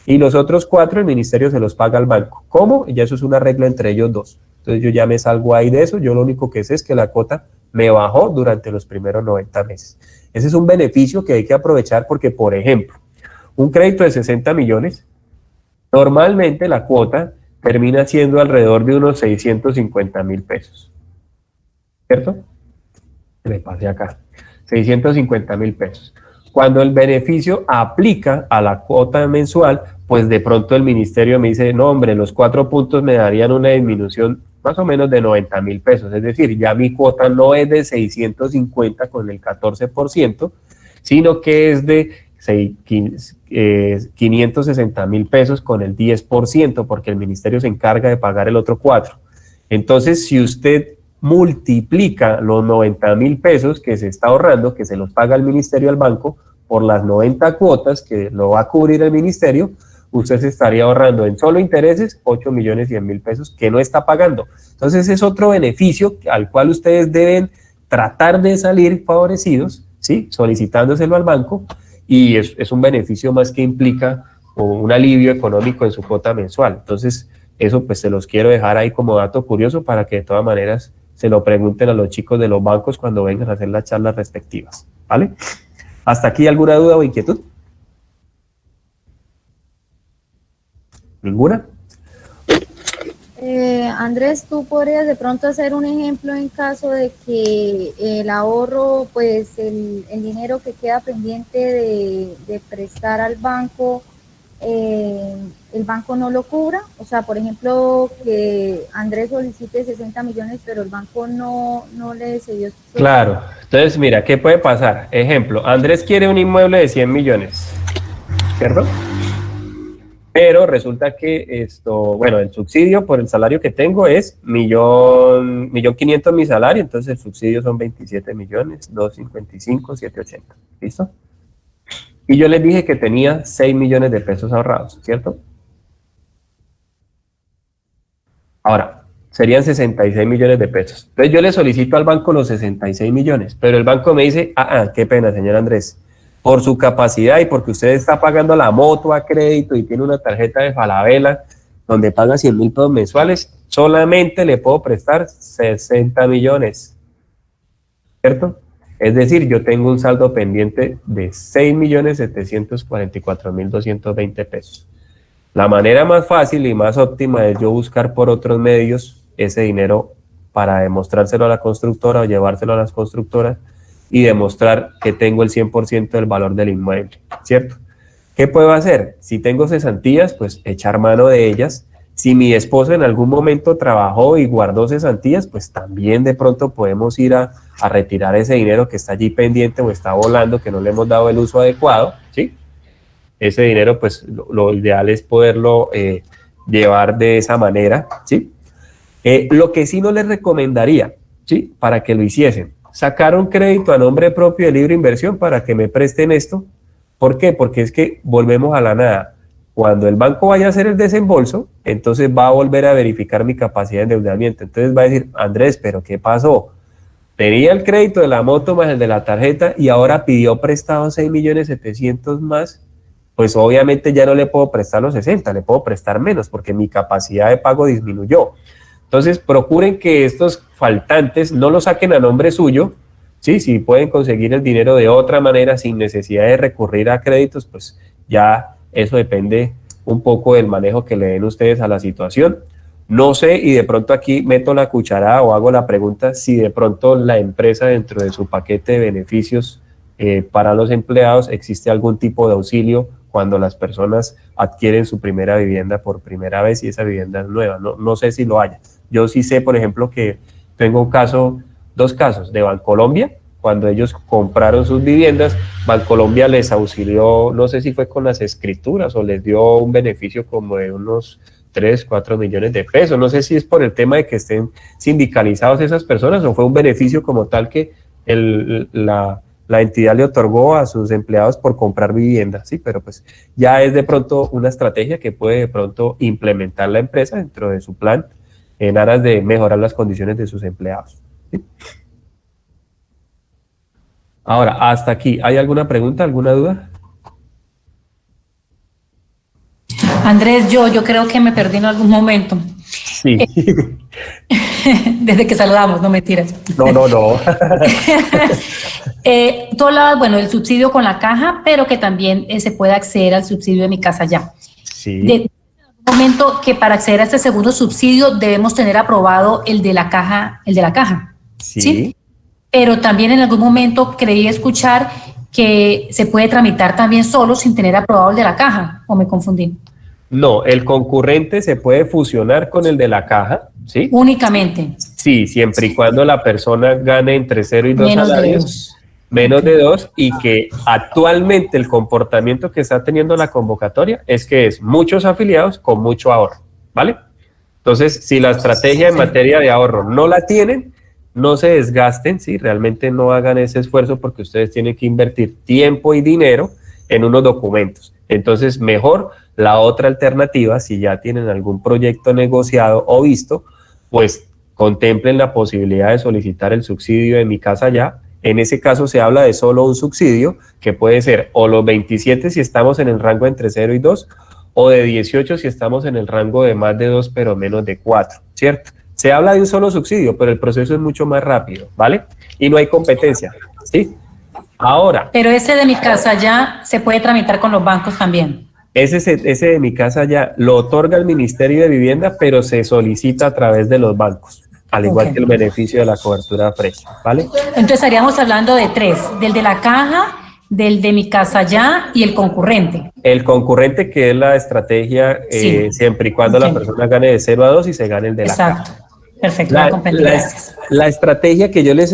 Y los otros 4 el Ministerio se los paga al banco. ¿Cómo? Y ya eso es una regla entre ellos dos. Entonces yo ya me salgo ahí de eso, yo lo único que sé es que la cuota me bajó durante los primeros 90 meses. Ese es un beneficio que hay que aprovechar porque, por ejemplo, un crédito de 60 millones, normalmente la cuota termina siendo alrededor de unos 650,000 pesos. ¿Cierto? Me pasé acá. 650,000 pesos. Cuando el beneficio aplica a la cuota mensual, pues de pronto el ministerio me dice, no hombre, los 4 puntos me darían una disminución más o menos de 90,000 pesos. Es decir, ya mi cuota no es de 650 con el 14%, sino que es de 560,000 pesos con el 10%, porque el ministerio se encarga de pagar el otro 4. Entonces, si usted multiplica los 90,000 pesos que se está ahorrando, que se los paga el ministerio al banco, por las 90 cuotas que lo va a cubrir el ministerio, usted se estaría ahorrando en solo intereses 8,100,000 pesos que no está pagando. Entonces es otro beneficio al cual ustedes deben tratar de salir favorecidos, ¿sí? Solicitándoselo al banco, y es un beneficio más que implica un alivio económico en su cuota mensual. Entonces eso pues se los quiero dejar ahí como dato curioso para que de todas maneras se lo pregunten a los chicos de los bancos cuando vengan a hacer las charlas respectivas, ¿vale? ¿Hasta aquí alguna duda o inquietud? ¿Ninguna? Andrés, tú podrías de pronto hacer un ejemplo en caso de que el ahorro, pues el dinero que queda pendiente de prestar al banco, el banco no lo cubra. O sea, por ejemplo, que Andrés solicite 60 millones, pero el banco no le cedió. Claro. Entonces, mira, ¿qué puede pasar? Ejemplo, Andrés quiere un inmueble de 100 millones, ¿cierto? Pero resulta que el subsidio por el salario que tengo es 1.500.000 mi salario, entonces el subsidio son 27 millones, 255, 780, ¿listo? Y yo les dije que tenía 6 millones de pesos ahorrados, ¿cierto? Ahora, serían 66 millones de pesos. Entonces yo le solicito al banco los 66 millones, pero el banco me dice, qué pena, señor Andrés, por su capacidad y porque usted está pagando la moto a crédito y tiene una tarjeta de Falabella, donde paga 100.000 pesos mensuales, solamente le puedo prestar 60 millones, ¿cierto? Es decir, yo tengo un saldo pendiente de 6.744.220 pesos. La manera más fácil y más óptima es yo buscar por otros medios ese dinero para demostrárselo a la constructora o llevárselo a las constructoras y demostrar que tengo el 100% del valor del inmueble, ¿cierto? ¿Qué puedo hacer? Si tengo cesantías, pues echar mano de ellas. Si mi esposo en algún momento trabajó y guardó cesantías, pues también de pronto podemos ir a retirar ese dinero que está allí pendiente o está volando, que no le hemos dado el uso adecuado, ¿sí? Ese dinero, pues lo ideal es poderlo llevar de esa manera, ¿sí? Lo que sí no les recomendaría, ¿sí? Para que lo hiciesen, sacar un crédito a nombre propio de libre inversión para que me presten esto. ¿Por qué? Porque es que volvemos a la nada. Cuando el banco vaya a hacer el desembolso, entonces va a volver a verificar mi capacidad de endeudamiento. Entonces va a decir, Andrés, ¿pero qué pasó? Tenía el crédito de la moto más el de la tarjeta y ahora pidió prestado 6.700.000 más. Pues obviamente ya no le puedo prestar los 60, le puedo prestar menos porque mi capacidad de pago disminuyó. Entonces procuren que estos faltantes no lo saquen a nombre suyo, ¿sí? Si pueden conseguir el dinero de otra manera sin necesidad de recurrir a créditos, pues ya eso depende un poco del manejo que le den ustedes a la situación. No sé, y de pronto aquí meto la cucharada o hago la pregunta, si de pronto la empresa dentro de su paquete de beneficios para los empleados existe algún tipo de auxilio cuando las personas adquieren su primera vivienda por primera vez y esa vivienda es nueva. No sé si lo haya. Yo sí sé, por ejemplo, que tengo dos casos de Bancolombia. Cuando ellos compraron sus viviendas, Bancolombia les auxilió, no sé si fue con las escrituras o les dio un beneficio como de unos 3, 4 millones de pesos. No sé si es por el tema de que estén sindicalizados esas personas o fue un beneficio como tal que la entidad le otorgó a sus empleados por comprar viviendas, sí, pero pues ya es de pronto una estrategia que puede de pronto implementar la empresa dentro de su plan en aras de mejorar las condiciones de sus empleados, ¿sí? Ahora, hasta aquí, ¿hay alguna pregunta, alguna duda? Andrés, yo creo que me perdí en algún momento. Sí. Desde que saludamos, no mentiras. No. Tú hablabas, bueno, del subsidio con la caja, pero que también se puede acceder al subsidio de Mi Casa Ya. Sí. De momento que para acceder a este segundo subsidio debemos tener aprobado el de la caja, ¿sí? Pero también en algún momento creí escuchar que se puede tramitar también solo sin tener aprobado el de la caja, ¿o me confundí? No, el concurrente se puede fusionar con el de la caja, ¿sí? Únicamente. Sí, siempre y cuando la persona gane entre 0 y 2 salarios. Menos de 2, y que actualmente el comportamiento que está teniendo la convocatoria es que es muchos afiliados con mucho ahorro, ¿vale? Entonces, si la estrategia en materia de ahorro no la tienen, no se desgasten, ¿sí? Realmente no hagan ese esfuerzo porque ustedes tienen que invertir tiempo y dinero en unos documentos. Entonces, mejor la otra alternativa, si ya tienen algún proyecto negociado o visto, pues contemplen la posibilidad de solicitar el subsidio de Mi Casa Ya. En ese caso se habla de solo un subsidio, que puede ser o los 27 si estamos en el rango entre 0 y 2, o de 18 si estamos en el rango de más de 2 pero menos de 4, ¿cierto? Se habla de un solo subsidio, pero el proceso es mucho más rápido, ¿vale? Y no hay competencia, ¿sí? Ahora. Pero ese de Mi Casa Ya se puede tramitar con los bancos también. Ese de Mi Casa Ya lo otorga el Ministerio de Vivienda, pero se solicita a través de los bancos, al igual que el beneficio de la cobertura FRESH, ¿vale? Entonces estaríamos hablando de 3, del de la caja, del de Mi Casa Ya y el concurrente. El concurrente, que es la estrategia, siempre y cuando la persona gane de 0 a 2 y se gane el de la caja. Perfecto, la estrategia que yo les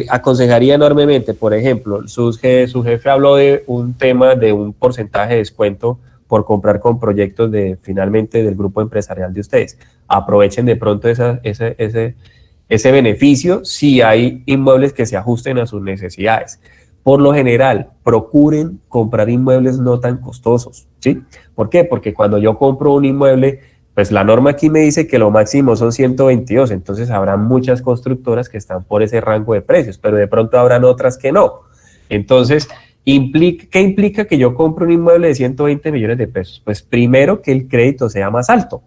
aconsejaría enormemente, por ejemplo, su jefe habló de un tema de un porcentaje de descuento por comprar con proyectos finalmente del grupo empresarial de ustedes. Aprovechen de pronto ese beneficio si hay inmuebles que se ajusten a sus necesidades. Por lo general, procuren comprar inmuebles no tan costosos, ¿sí? ¿Por qué? Porque cuando yo compro un inmueble, pues la norma aquí me dice que lo máximo son 122, entonces habrá muchas constructoras que están por ese rango de precios, pero de pronto habrán otras que no. Entonces, ¿qué implica que yo compre un inmueble de 120 millones de pesos? Pues primero que el crédito sea más alto.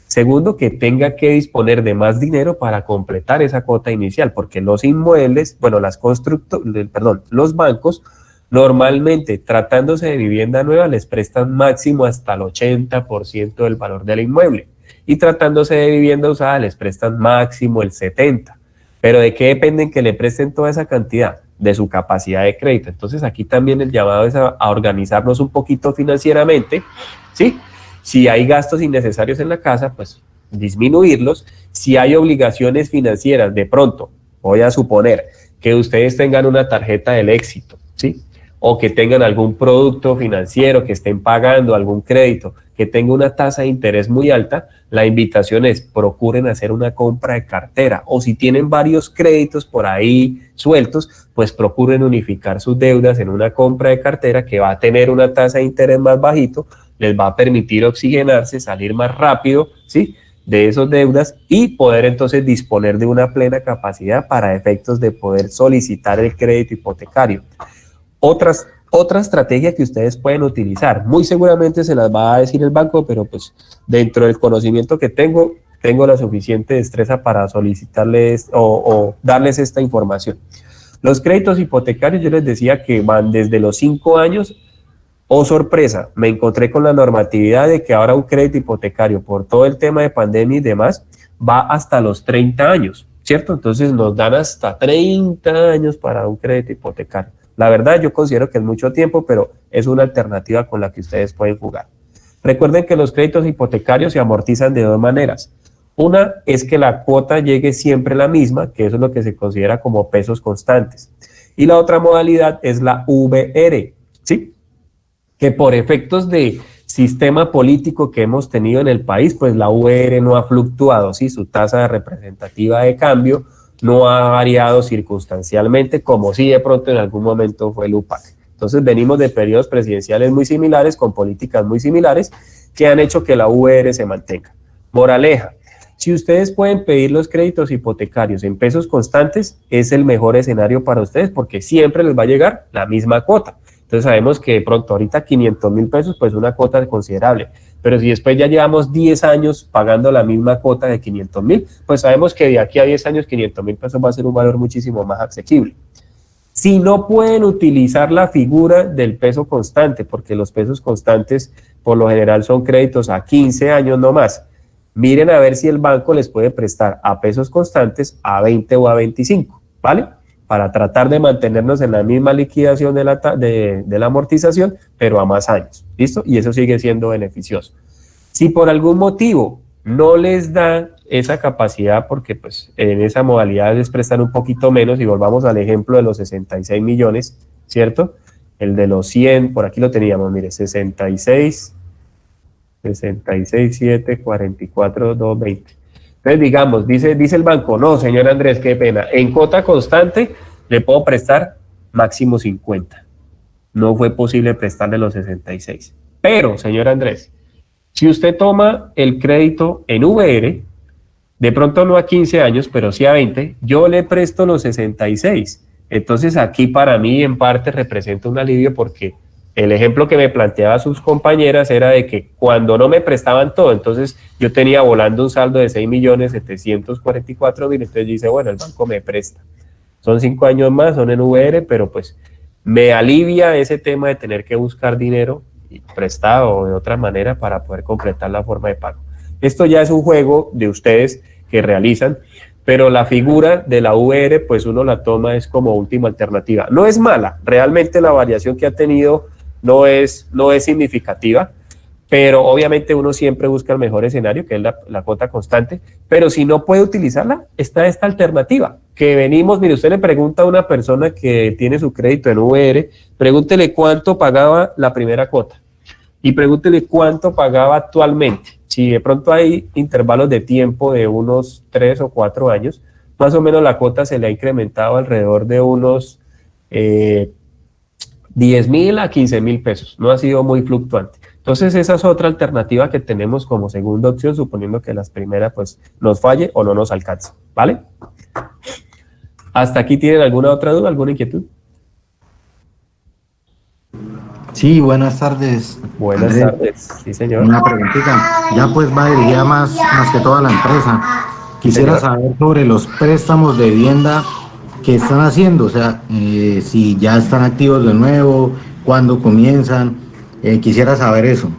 Segundo, que tenga que disponer de más dinero para completar esa cuota inicial, porque los inmuebles, bueno, los bancos normalmente, tratándose de vivienda nueva, les prestan máximo hasta el 80% del valor del inmueble, y tratándose de vivienda usada les prestan máximo el 70%. ¿Pero de qué dependen que le presten toda esa cantidad? De su capacidad de crédito. Entonces aquí también el llamado es a organizarnos un poquito financieramente, ¿sí? Si hay gastos innecesarios en la casa, pues disminuirlos. Si hay obligaciones financieras, de pronto, voy a suponer que ustedes tengan una tarjeta del éxito, ¿sí? O que tengan algún producto financiero, que estén pagando algún crédito, que tenga una tasa de interés muy alta, la invitación es procuren hacer una compra de cartera, o si tienen varios créditos por ahí sueltos, pues procuren unificar sus deudas en una compra de cartera que va a tener una tasa de interés más bajito, les va a permitir oxigenarse, salir más rápido, ¿sí?, de esas deudas y poder entonces disponer de una plena capacidad para efectos de poder solicitar el crédito hipotecario. Otra estrategia que ustedes pueden utilizar, muy seguramente se las va a decir el banco, pero pues dentro del conocimiento que tengo la suficiente destreza para solicitarles o darles esta información. Los créditos hipotecarios, yo les decía que van desde los 5 años. Oh, sorpresa, me encontré con la normatividad de que ahora un crédito hipotecario por todo el tema de pandemia y demás va hasta los 30 años, ¿cierto? Entonces nos dan hasta 30 años para un crédito hipotecario. La verdad yo considero que es mucho tiempo, pero es una alternativa con la que ustedes pueden jugar. Recuerden que los créditos hipotecarios se amortizan de dos maneras. Una es que la cuota llegue siempre la misma, que eso es lo que se considera como pesos constantes. Y la otra modalidad es la VR, ¿sí?, que por efectos de sistema político que hemos tenido en el país, pues la VR no ha fluctuado, ¿sí? Su tasa representativa de cambio no ha variado circunstancialmente, como sí de pronto en algún momento fue el UPAC. Entonces venimos de periodos presidenciales muy similares, con políticas muy similares, que han hecho que la VR se mantenga. Moraleja, si ustedes pueden pedir los créditos hipotecarios en pesos constantes, es el mejor escenario para ustedes, porque siempre les va a llegar la misma cuota. Entonces sabemos que de pronto ahorita 500,000 pesos, pues una cuota considerable, pero si después ya llevamos 10 años pagando la misma cuota de 500,000, pues sabemos que de aquí a 10 años 500,000 pesos va a ser un valor muchísimo más asequible. Si no pueden utilizar la figura del peso constante, porque los pesos constantes por lo general son créditos a 15 años no más, miren a ver si el banco les puede prestar a pesos constantes a 20 o a 25, ¿vale?, para tratar de mantenernos en la misma liquidación de la amortización, pero a más años, ¿listo? Y eso sigue siendo beneficioso. Si por algún motivo no les da esa capacidad, porque pues en esa modalidad les prestan un poquito menos, y volvamos al ejemplo de los 66 millones, ¿cierto? El de los 100, por aquí lo teníamos, mire, 66, 7, 44, 220. Entonces, digamos, dice el banco, no, señor Andrés, qué pena, en cuota constante le puedo prestar máximo 50. No fue posible prestarle los 66. Pero, señor Andrés, si usted toma el crédito en VR, de pronto no a 15 años, pero sí a 20, yo le presto los 66. Entonces, aquí para mí en parte representa un alivio, porque el ejemplo que me planteaba sus compañeras era de que cuando no me prestaban todo, entonces yo tenía volando un saldo de 6.744.000, entonces dice, bueno, el banco me presta. Son 5 años más, son en VR, pero pues me alivia ese tema de tener que buscar dinero prestado o de otra manera para poder completar la forma de pago. Esto ya es un juego de ustedes que realizan, pero la figura de la VR, pues uno la toma es como última alternativa. No es mala, realmente la variación que ha tenido no es significativa, pero obviamente uno siempre busca el mejor escenario, que es la cuota constante, pero si no puede utilizarla, está esta alternativa, que venimos, mire, usted le pregunta a una persona que tiene su crédito en VR, pregúntele cuánto pagaba la primera cuota, y pregúntele cuánto pagaba actualmente. Si de pronto hay intervalos de tiempo de unos 3 o 4 años, más o menos la cuota se le ha incrementado alrededor de unos 10,000 a 15,000 pesos, no ha sido muy fluctuante. Entonces esa es otra alternativa que tenemos como segunda opción, suponiendo que las primeras pues nos falle o no nos alcance, ¿vale? ¿Hasta aquí tienen alguna otra duda, alguna inquietud? Sí, buenas tardes. Buenas Andrés, tardes, sí señor. una preguntita. Ya pues va dirigida más que todo a la empresa. Quisiera Señor. saber sobre los préstamos de vivienda que están haciendo, o sea, si ya están activos de nuevo, cuándo comienzan. Quisiera saber eso.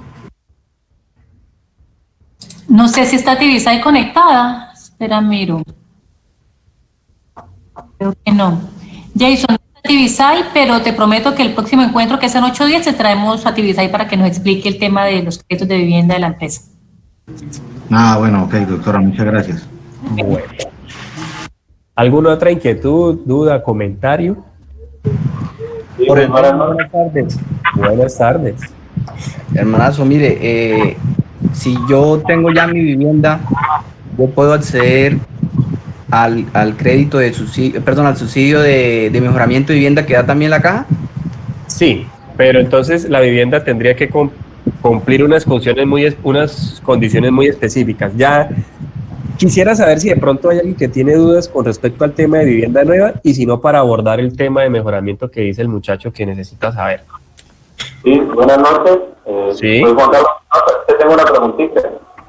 No sé si está Tibisay conectada. Espera, miro. Creo que no. Jason, no está Tibisay, pero te prometo que el próximo encuentro, que es en 8 días, te traemos a Tibisay para que nos explique el tema de los créditos de vivienda de la empresa. Ah, bueno, ok, doctora, muchas gracias. Bueno. ¿Alguna otra inquietud, duda, comentario? Sí, buenas tardes. Buenas tardes. Hermanazo, mire, si yo tengo ya mi vivienda, yo puedo acceder al crédito de subsidio, perdón, al subsidio de mejoramiento de vivienda que da también la caja. Sí, pero entonces la vivienda tendría que cumplir unas condiciones muy específicas. Ya quisiera saber si de pronto hay alguien que tiene dudas con respecto al tema de vivienda nueva y si no, para abordar el tema de mejoramiento que dice el muchacho que necesita saber. Sí, buenas noches. Sí. Soy Juan Carlos. Te tengo una preguntita.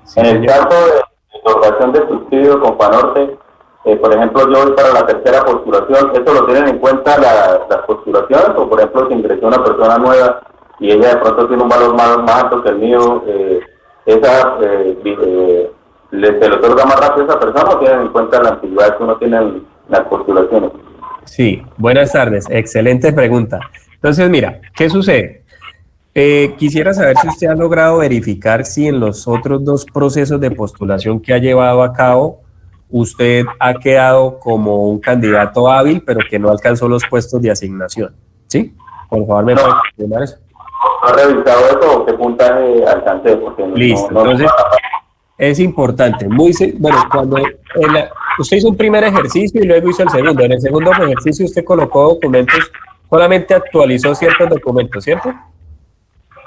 Sí, en el señor. caso de otorgación de subsidio con Fanorte, por ejemplo, yo voy para la tercera postulación, ¿esto lo tienen en cuenta las postulaciones? O, por ejemplo, si ingresó una persona nueva y ella de pronto tiene un valor más alto que el mío, ¿se le otorga más rápido a esa persona o tienen en cuenta la antigüedad que uno tiene en las postulaciones? Sí, buenas tardes. Excelente pregunta. Entonces, mira, ¿qué sucede? Quisiera saber si usted ha logrado verificar si en los otros 2 procesos de postulación que ha llevado a cabo, usted ha quedado como un candidato hábil, pero que no alcanzó los puestos de asignación. ¿Sí? Por favor, ¿me puede confirmar eso? ¿No ha revisado eso o qué puntaje alcancé? Porque Listo, entonces es importante. Bueno, cuando usted hizo un primer ejercicio y luego hizo el segundo. En el segundo ejercicio usted colocó documentos, solamente actualizó ciertos documentos, ¿cierto?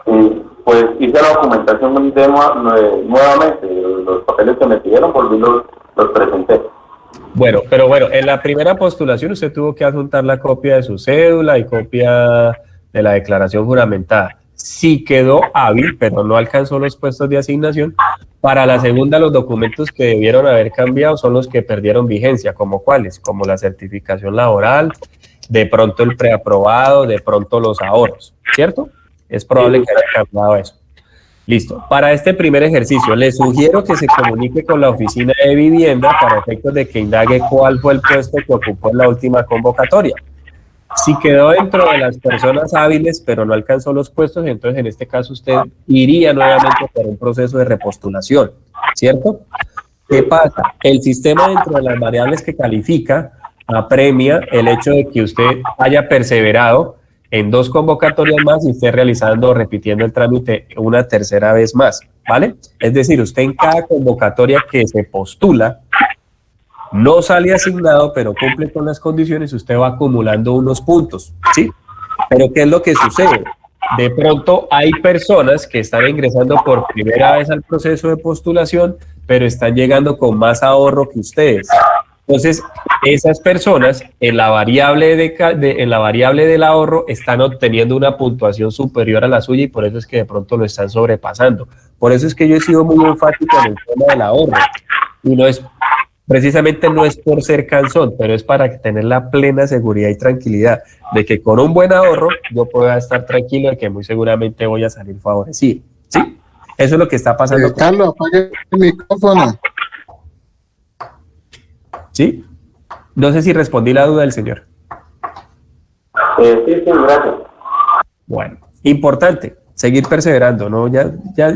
Pues hice la documentación nuevamente, los papeles que me pidieron, volví los presenté. Bueno, pero bueno, en la primera postulación usted tuvo que adjuntar la copia de su cédula y copia de la declaración juramentada. Sí quedó hábil, pero no alcanzó los puestos de asignación. Para la segunda, los documentos que debieron haber cambiado son los que perdieron vigencia, ¿como cuáles? Como la certificación laboral, de pronto el preaprobado, de pronto los ahorros, ¿cierto? Es probable que haya cambiado eso. Listo. Para este primer ejercicio, le sugiero que se comunique con la oficina de vivienda para efectos de que indague cuál fue el puesto que ocupó en la última convocatoria. Si quedó dentro de las personas hábiles, pero no alcanzó los puestos, entonces en este caso usted iría nuevamente por un proceso de repostulación, ¿cierto? ¿Qué pasa? El sistema, dentro de las variables que califica, apremia el hecho de que usted haya perseverado en 2 convocatorias más y esté repitiendo el trámite una tercera vez más, ¿vale? Es decir, usted en cada convocatoria que se postula, no sale asignado, pero cumple con las condiciones, usted va acumulando unos puntos, ¿sí? Pero ¿qué es lo que sucede? De pronto hay personas que están ingresando por primera vez al proceso de postulación, pero están llegando con más ahorro que ustedes. Entonces, esas personas en la variable del ahorro están obteniendo una puntuación superior a la suya y por eso es que de pronto lo están sobrepasando. Por eso es que yo he sido muy enfático en el tema del ahorro. Y precisamente no es por ser cansón, pero es para tener la plena seguridad y tranquilidad de que con un buen ahorro yo pueda estar tranquilo de que muy seguramente voy a salir favorecido. ¿Sí? Eso es lo que está pasando. Carlos, apague el micrófono. ¿Sí? No sé si respondí la duda del señor. Sí, gracias. Bueno, importante, seguir perseverando, ¿no? Ya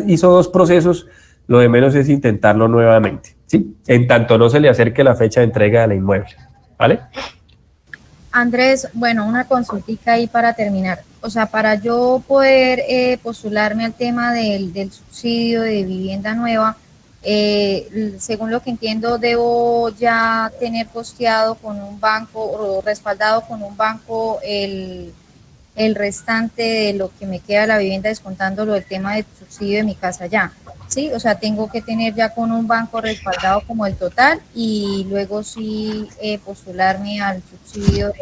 hizo 2 procesos, lo de menos es intentarlo nuevamente, ¿sí? En tanto no se le acerque la fecha de entrega de la inmueble, ¿vale? Andrés, bueno, una consultica ahí para terminar. O sea, para yo poder postularme al tema del subsidio de vivienda nueva, según lo que entiendo, debo ya tener posteado con un banco o respaldado con un banco el restante de lo que me queda de la vivienda, descontándolo del tema del subsidio de mi casa ya. Sí, o sea, tengo que tener ya con un banco respaldado como el total y luego sí postularme al subsidio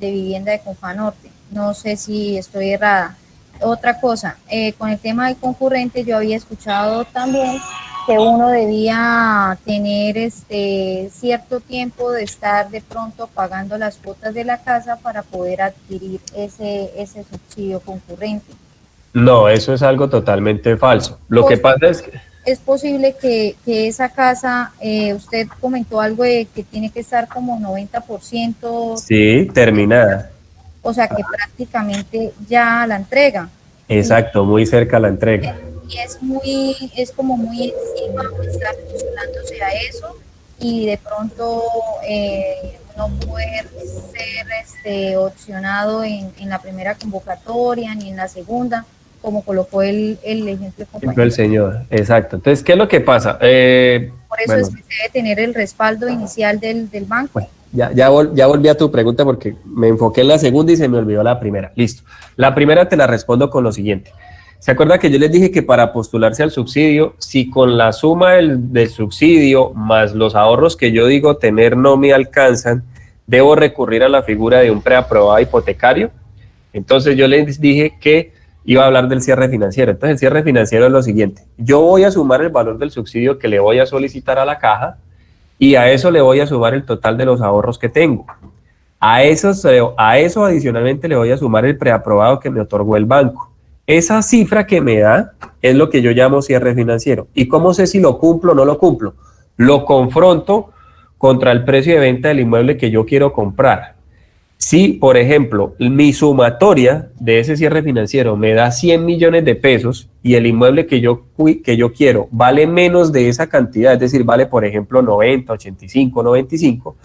de vivienda de Confanorte. No sé si estoy errada. otra cosa, con el tema del concurrente, yo había escuchado también que uno debía tener cierto tiempo de estar de pronto pagando las cuotas de la casa para poder adquirir ese subsidio concurrente. No, eso es algo totalmente falso. Lo que pasa es que... Es posible que esa casa, usted comentó algo de que tiene que estar como 90%. Sí, terminada. O sea, que prácticamente ya la entrega. Exacto, muy cerca a la entrega. Y es como muy encima estar postulándose a eso y de pronto no poder ser opcionado en la primera convocatoria ni en la segunda, como colocó el ejemplo compañero. El señor, exacto. Entonces, ¿qué es lo que pasa? Por eso es que se debe tener el respaldo inicial del banco. Bueno, ya volví a tu pregunta porque me enfoqué en la segunda y se me olvidó la primera. Listo. La primera te la respondo con lo siguiente. ¿Se acuerda que yo les dije que para postularse al subsidio, si con la suma del subsidio más los ahorros que yo digo tener no me alcanzan, debo recurrir a la figura de un preaprobado hipotecario? Entonces yo les dije que iba a hablar del cierre financiero. Entonces el cierre financiero es lo siguiente: yo voy a sumar el valor del subsidio que le voy a solicitar a la caja y a eso le voy a sumar el total de los ahorros que tengo. A eso adicionalmente le voy a sumar el preaprobado que me otorgó el banco. Esa cifra que me da es lo que yo llamo cierre financiero. ¿Y cómo sé si lo cumplo o no lo cumplo? Lo confronto contra el precio de venta del inmueble que yo quiero comprar. Si, por ejemplo, mi sumatoria de ese cierre financiero me da 100 millones de pesos y el inmueble que yo quiero vale menos de esa cantidad, es decir, vale, por ejemplo, 90, 85, 95,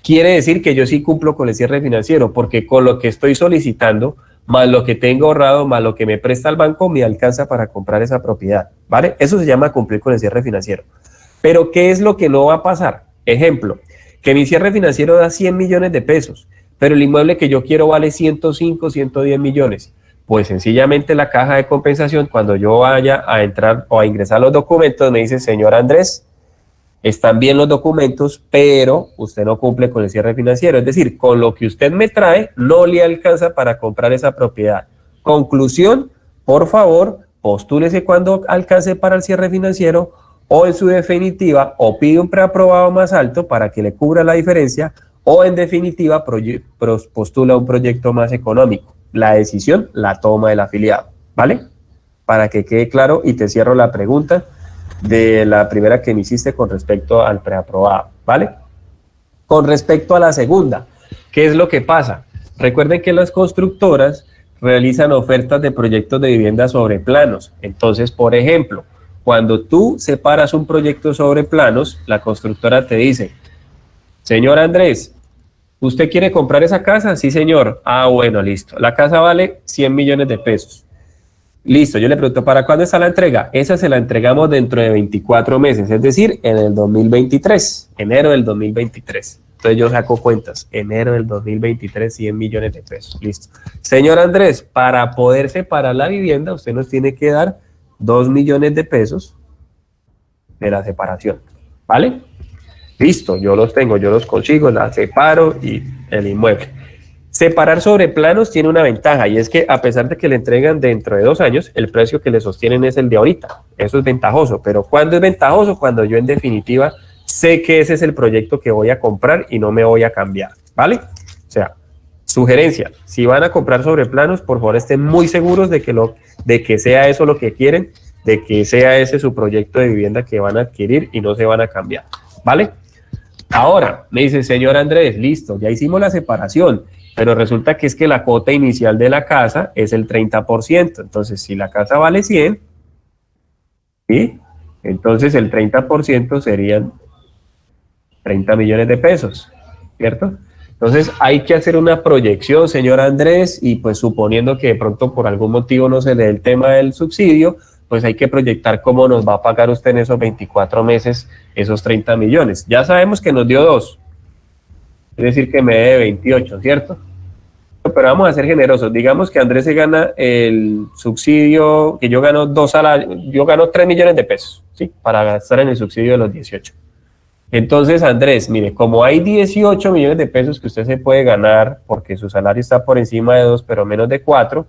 quiere decir que yo sí cumplo con el cierre financiero, porque con lo que estoy solicitando, más lo que tengo ahorrado, más lo que me presta el banco, me alcanza para comprar esa propiedad, ¿vale? Eso se llama cumplir con el cierre financiero. Pero, ¿qué es lo que no va a pasar? Ejemplo, que mi cierre financiero da 100 millones de pesos, pero el inmueble que yo quiero vale 105, 110 millones. Pues sencillamente la caja de compensación, cuando yo vaya a entrar o a ingresar los documentos, me dice: señor Andrés, están bien los documentos, pero usted no cumple con el cierre financiero. Es decir, con lo que usted me trae, no le alcanza para comprar esa propiedad. Conclusión: por favor, postúlese cuando alcance para el cierre financiero, o en su definitiva, o pide un preaprobado más alto para que le cubra la diferencia, o en definitiva postula un proyecto más económico. La decisión la toma el afiliado, ¿vale? Para que quede claro, y te cierro la pregunta de la primera que me hiciste con respecto al preaprobado, ¿vale? Con respecto a la segunda, ¿qué es lo que pasa? Recuerden que las constructoras realizan ofertas de proyectos de vivienda sobre planos. Entonces, por ejemplo, cuando tú separas un proyecto sobre planos, la constructora te dice: señor Andrés, ¿usted quiere comprar esa casa? Sí, señor. Ah, bueno, listo. La casa vale 100 millones de pesos. Listo, yo le pregunto: ¿para cuándo está la entrega? Esa se la entregamos dentro de 24 meses, es decir, en el 2023, enero del 2023. Entonces yo saco cuentas, enero del 2023, 100 millones de pesos. Listo. Señor Andrés, para poder separar la vivienda, usted nos tiene que dar 2 millones de pesos de la separación, ¿vale? Listo, yo los tengo, yo los consigo, la separo y el inmueble. Separar sobre planos tiene una ventaja, y es que a pesar de que le entregan dentro de 2 años, el precio que le sostienen es el de ahorita. Eso es ventajoso, pero ¿cuándo es ventajoso? Cuando yo en definitiva sé que ese es el proyecto que voy a comprar y no me voy a cambiar, ¿vale? O sea, sugerencia: si van a comprar sobre planos, por favor estén muy seguros de que sea eso lo que quieren, de que sea ese su proyecto de vivienda que van a adquirir y no se van a cambiar, ¿vale? Ahora, me dice: señor Andrés, listo, ya hicimos la separación, pero resulta que es que la cuota inicial de la casa es el 30%. Entonces, si la casa vale 100, ¿sí? Entonces el 30% serían 30 millones de pesos, ¿cierto? Entonces hay que hacer una proyección, señor Andrés, y pues suponiendo que de pronto por algún motivo no se le dé el tema del subsidio, pues hay que proyectar cómo nos va a pagar usted en esos 24 meses esos 30 millones. Ya sabemos que nos dio 2, es decir que me debe 28, ¿cierto? Pero vamos a ser generosos. Digamos que Andrés se gana el subsidio, que yo gano 2 salarios, yo gano 3 millones de pesos, ¿sí? Para gastar en el subsidio de los 18. Entonces, Andrés, mire, como hay 18 millones de pesos que usted se puede ganar porque su salario está por encima de 2, pero menos de 4,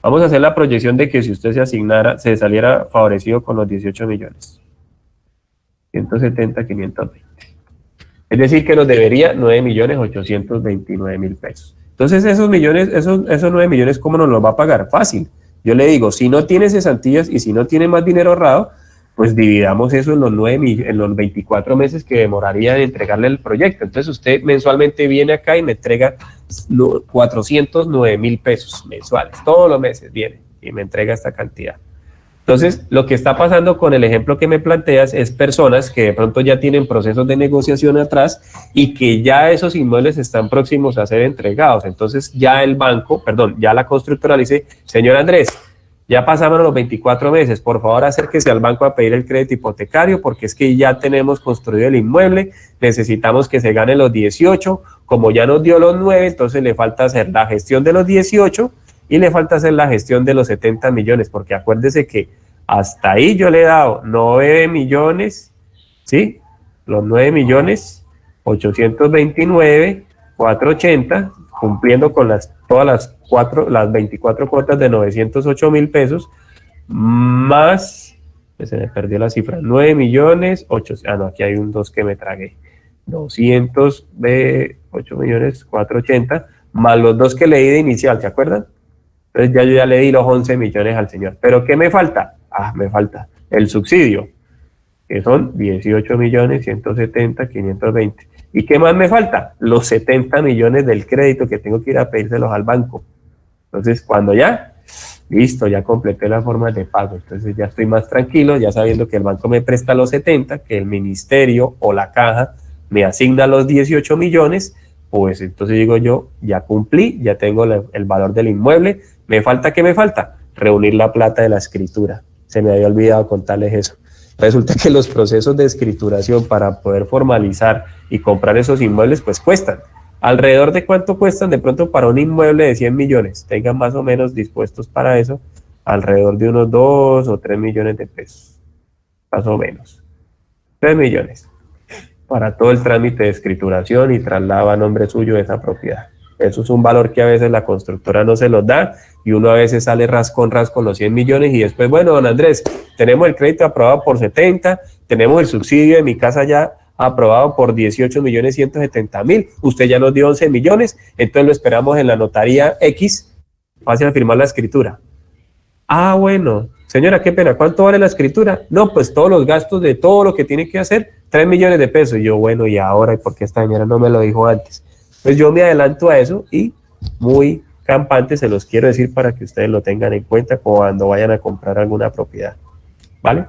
Vamos a hacer la proyección de que si usted se asignara, se saliera favorecido con los 18 millones. 170,520. Es decir, que nos debería 9,829,000 pesos. Entonces, esos 9 millones, ¿cómo nos los va a pagar? Fácil. Yo le digo, si no tiene cesantías y si no tiene más dinero ahorrado, pues dividamos eso en los 24 meses que demoraría en entregarle el proyecto. Entonces, usted mensualmente viene acá y me entrega 409,000 pesos mensuales. Todos los meses viene y me entrega esta cantidad. Entonces, lo que está pasando con el ejemplo que me planteas es personas que de pronto ya tienen procesos de negociación atrás y que ya esos inmuebles están próximos a ser entregados. Entonces, ya el banco, ya la constructora le dice, señor Andrés, ya pasaron los 24 meses, por favor acérquese al banco a pedir el crédito hipotecario porque es que ya tenemos construido el inmueble, necesitamos que se gane los 18, como ya nos dio los 9, entonces le falta hacer la gestión de los 18 y le falta hacer la gestión de los 70 millones, porque acuérdese que hasta ahí yo le he dado 9 millones, ¿sí? Los 9 millones 829,480, cumpliendo con todas las 24 cuotas de 908,000 pesos, más, se me perdió la cifra, 9 millones, no, aquí hay un 2 que me tragué, 200 de 8 millones 480, más los 2 que le di de inicial, ¿se acuerdan? Entonces yo ya le di los 11 millones al señor. ¿Pero qué me falta? Me falta el subsidio, que son 18,170,520. ¿Y qué más me falta? Los 70 millones del crédito que tengo que ir a pedírselos al banco. Entonces, cuando listo, ya completé las formas de pago. Entonces ya estoy más tranquilo, ya sabiendo que el banco me presta los 70, que el ministerio o la caja me asigna los 18 millones, pues entonces digo yo, ya cumplí, ya tengo el valor del inmueble. ¿Me falta qué me falta? Reunir la plata de la escritura. Se me había olvidado contarles eso. Resulta que los procesos de escrituración para poder formalizar y comprar esos inmuebles, pues cuestan. ¿Alrededor de cuánto cuestan? De pronto para un inmueble de 100 millones, tengan más o menos dispuestos para eso, alrededor de unos 2 o 3 millones de pesos. Más o menos. 3 millones. Para todo el trámite de escrituración y traslado a nombre suyo de esa propiedad. Eso es un valor que a veces la constructora no se los da y uno a veces sale ras con los 100 millones y después, bueno, don Andrés, tenemos el crédito aprobado por 70, tenemos el subsidio de mi casa ya aprobado por 18,170,000, usted ya nos dio 11 millones, entonces lo esperamos en la notaría X, pase a firmar la escritura. Bueno, señora, qué pena, ¿cuánto vale la escritura? No, pues todos los gastos de todo lo que tiene que hacer, 3 millones de pesos. Y yo, bueno, ¿y ahora? ¿Y por qué esta señora no me lo dijo antes? Pues yo me adelanto a eso y muy campante se los quiero decir para que ustedes lo tengan en cuenta cuando vayan a comprar alguna propiedad, ¿vale?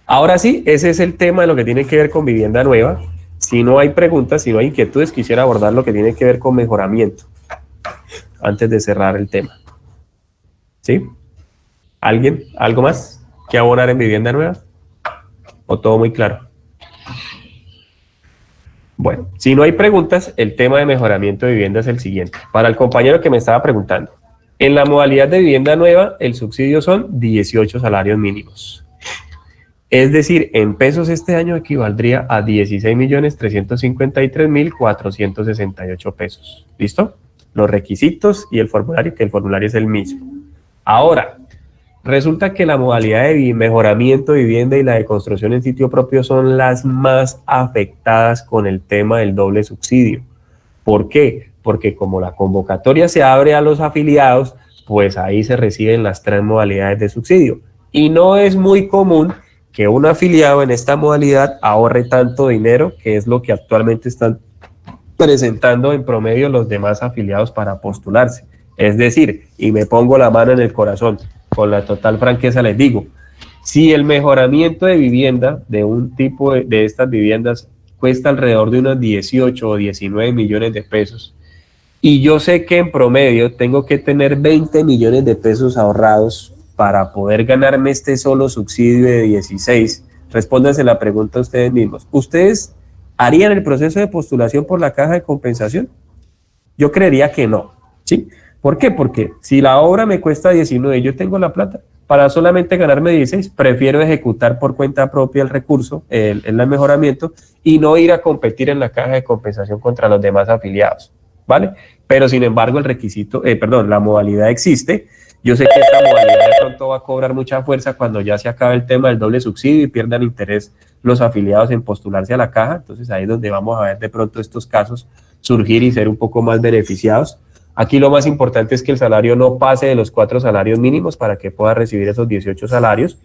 Ahora sí, ese es el tema de lo que tiene que ver con vivienda nueva. Si no hay preguntas, si no hay inquietudes, quisiera abordar lo que tiene que ver con mejoramiento antes de cerrar el tema. ¿Sí? ¿Alguien? ¿Algo más que abonar en vivienda nueva? ¿O todo muy claro? Bueno, si no hay preguntas, el tema de mejoramiento de vivienda es el siguiente. Para el compañero que me estaba preguntando, en la modalidad de vivienda nueva, el subsidio son 18 salarios mínimos. Es decir, en pesos este año equivaldría a 16,353,468 pesos. ¿Listo? Los requisitos y el formulario, que el formulario es el mismo. Ahora, resulta que la modalidad de mejoramiento de vivienda y la de construcción en sitio propio son las más afectadas con el tema del doble subsidio. ¿Por qué? Porque como la convocatoria se abre a los afiliados, pues ahí se reciben las 3 modalidades de subsidio. Y no es muy común que un afiliado en esta modalidad ahorre tanto dinero, que es lo que actualmente están presentando en promedio los demás afiliados para postularse. Es decir, y me pongo la mano en el corazón, con la total franqueza les digo, si el mejoramiento de vivienda de un tipo de estas viviendas cuesta alrededor de unos 18 o 19 millones de pesos, y yo sé que en promedio tengo que tener 20 millones de pesos ahorrados para poder ganarme este solo subsidio de 16, respóndanse la pregunta a ustedes mismos. ¿Ustedes harían el proceso de postulación por la caja de compensación? Yo creería que no, ¿sí? ¿Por qué? Porque si la obra me cuesta 19 y yo tengo la plata para solamente ganarme 16, prefiero ejecutar por cuenta propia el recurso, el mejoramiento, y no ir a competir en la caja de compensación contra los demás afiliados. ¿vale? Pero sin embargo el requisito, la modalidad existe. Yo sé que esta modalidad de pronto va a cobrar mucha fuerza cuando ya se acabe el tema del doble subsidio y pierdan interés los afiliados en postularse a la caja. Entonces ahí es donde vamos a ver de pronto estos casos surgir y ser un poco más beneficiados. Aquí lo más importante es que el salario no pase de los 4 salarios mínimos para que pueda recibir esos 18 salarios.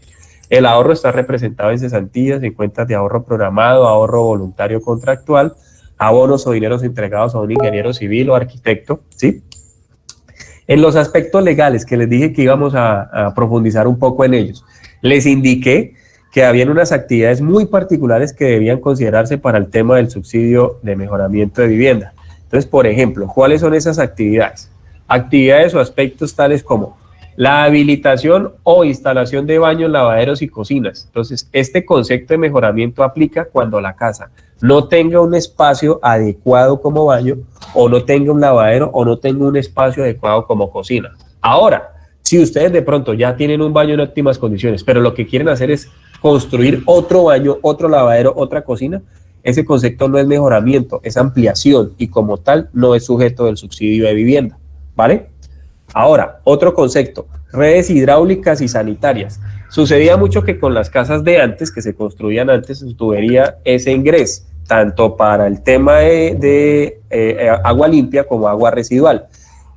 El ahorro está representado en cesantías, en cuentas de ahorro programado, ahorro voluntario contractual, abonos o dineros entregados a un ingeniero civil o arquitecto, ¿sí? En los aspectos legales que les dije que íbamos a profundizar un poco en ellos, les indiqué que habían unas actividades muy particulares que debían considerarse para el tema del subsidio de mejoramiento de vivienda. Entonces, por ejemplo, ¿cuáles son esas actividades? Actividades o aspectos tales como la habilitación o instalación de baños, lavaderos y cocinas. Entonces, este concepto de mejoramiento aplica cuando la casa no tenga un espacio adecuado como baño, o no tenga un lavadero, o no tenga un espacio adecuado como cocina. Ahora, si ustedes de pronto ya tienen un baño en óptimas condiciones, pero lo que quieren hacer es construir otro baño, otro lavadero, otra cocina, ese concepto no es mejoramiento, es ampliación, y como tal no es sujeto del subsidio de vivienda, ¿vale? Ahora, otro concepto, redes hidráulicas y sanitarias. Sucedía mucho que con las casas de antes, que se construían antes, su tubería es ingres, tanto para el tema de agua limpia como agua residual.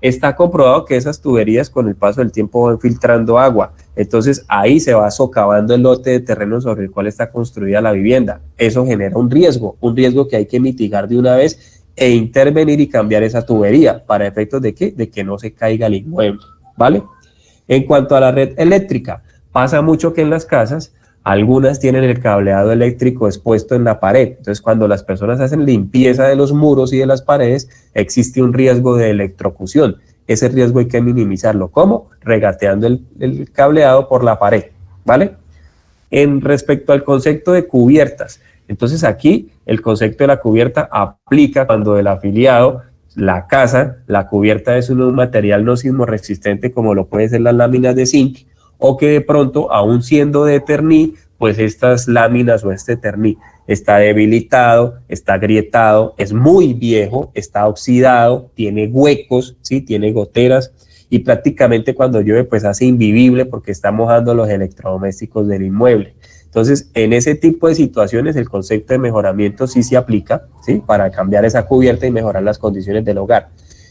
Está comprobado que esas tuberías con el paso del tiempo van filtrando agua, entonces ahí se va socavando el lote de terreno sobre el cual está construida la vivienda. Eso genera un riesgo que hay que mitigar de una vez e intervenir y cambiar esa tubería. ¿Para efectos de qué? De que no se caiga el inmueble, ¿vale? En cuanto a la red eléctrica, pasa mucho que en las casas algunas tienen el cableado eléctrico expuesto en la pared. Entonces, cuando las personas hacen limpieza de los muros y de las paredes, existe un riesgo de electrocución. Ese riesgo hay que minimizarlo. ¿Cómo? Regateando el cableado por la pared, ¿vale? En respecto al concepto de cubiertas, entonces aquí el concepto de la cubierta aplica cuando el afiliado, la casa, la cubierta es un material no sismo resistente como lo pueden ser las láminas de zinc, o que de pronto, aún siendo de Eternit, pues estas láminas o este Eternit está debilitado, está agrietado, es muy viejo, está oxidado, tiene huecos, ¿sí? Tiene goteras, y prácticamente cuando llueve pues hace invivible porque está mojando los electrodomésticos del inmueble. Entonces, en ese tipo de situaciones el concepto de mejoramiento sí se aplica, ¿sí? Para cambiar esa cubierta y mejorar las condiciones del hogar.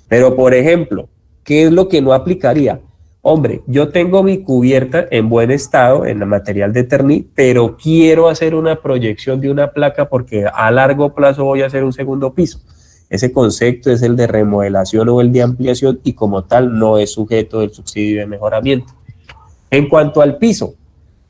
Pero, por ejemplo, ¿qué es lo que no aplicaría? Hombre, yo tengo mi cubierta en buen estado, en el material de Eternit, pero quiero hacer una proyección de una placa porque a largo plazo voy a hacer un segundo piso. Ese concepto es el de remodelación o el de ampliación y como tal no es sujeto del subsidio de mejoramiento. En cuanto al piso,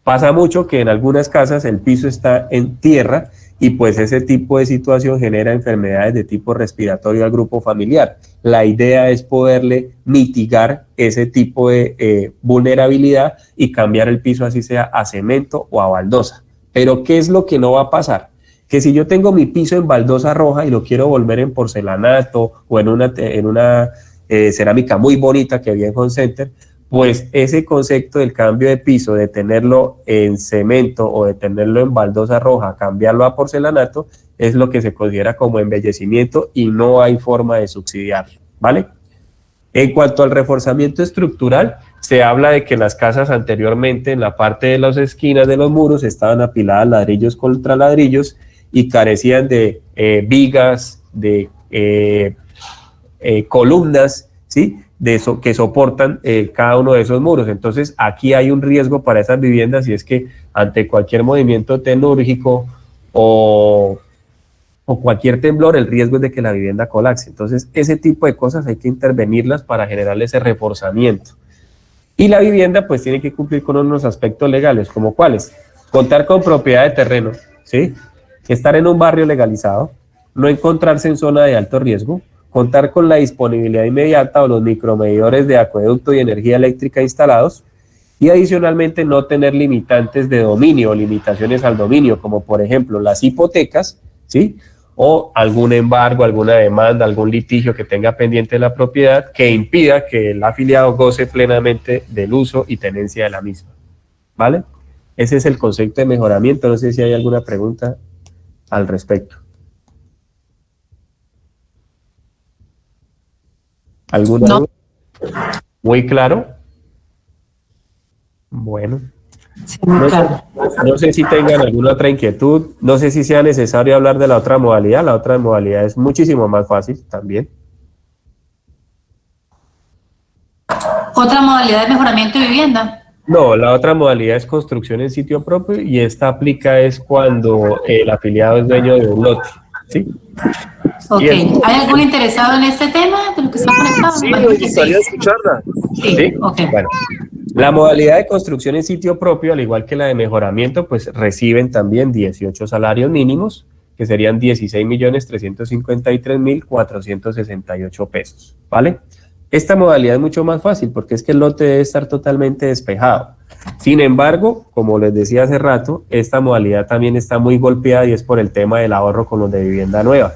pasa mucho que en algunas casas el piso está en tierra y pues ese tipo de situación genera enfermedades de tipo respiratorio al grupo familiar. La idea es poderle mitigar ese tipo de vulnerabilidad y cambiar el piso así sea a cemento o a baldosa. Pero ¿qué es lo que no va a pasar? Que si yo tengo mi piso en baldosa roja y lo quiero volver en porcelanato o en una cerámica muy bonita que vi en Home Center, pues ese concepto del cambio de piso, de tenerlo en cemento o de tenerlo en baldosa roja, cambiarlo a porcelanato, es lo que se considera como embellecimiento y no hay forma de subsidiarlo, ¿vale? En cuanto al reforzamiento estructural, se habla de que las casas anteriormente en la parte de las esquinas de los muros estaban apiladas ladrillos contra ladrillos y carecían de vigas, de columnas, ¿sí? De eso, que soportan cada uno de esos muros. Entonces aquí hay un riesgo para esas viviendas y es que ante cualquier movimiento telúrico o cualquier temblor, el riesgo es de que la vivienda colapse. Entonces ese tipo de cosas hay que intervenirlas para generarle ese reforzamiento. Y la vivienda pues tiene que cumplir con unos aspectos legales, como cuáles: contar con propiedad de terreno, ¿sí? Estar en un barrio legalizado, no encontrarse en zona de alto riesgo, contar con la disponibilidad inmediata o los micromedidores de acueducto y energía eléctrica instalados, y adicionalmente no tener limitantes de dominio o limitaciones al dominio, como por ejemplo las hipotecas, ¿sí? O algún embargo, alguna demanda, algún litigio que tenga pendiente la propiedad que impida que el afiliado goce plenamente del uso y tenencia de la misma, ¿vale? Ese es el concepto de mejoramiento. No sé si hay alguna pregunta al respecto. ¿Alguna No. duda? ¿Muy claro? Bueno. No sé si tengan alguna otra inquietud, no sé si sea necesario hablar de la otra modalidad es muchísimo más fácil también. Otra modalidad de mejoramiento de vivienda. No, la otra modalidad es construcción en sitio propio y esta aplica es cuando el afiliado es dueño de un lote, ¿sí? Ok, ¿hay algún interesado en este tema de lo que está conectado? Sí, me gustaría escucharla. Sí, ok. Bueno, la modalidad de construcción en sitio propio, al igual que la de mejoramiento, pues reciben también 18 salarios mínimos, que serían 16.353.468 pesos, ¿vale? Esta modalidad es mucho más fácil porque es que el lote debe estar totalmente despejado. Sin embargo, como les decía hace rato, esta modalidad también está muy golpeada y es por el tema del ahorro con los de vivienda nueva.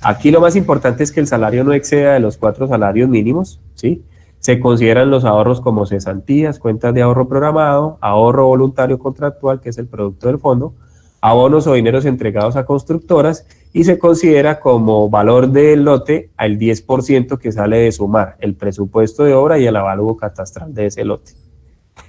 Aquí lo más importante es que el salario no exceda de los 4 salarios mínimos, ¿sí? Se consideran los ahorros como cesantías, cuentas de ahorro programado, ahorro voluntario contractual, que es el producto del fondo, abonos o dineros entregados a constructoras, y se considera como valor del lote al 10% que sale de sumar el presupuesto de obra y el avalúo catastral de ese lote.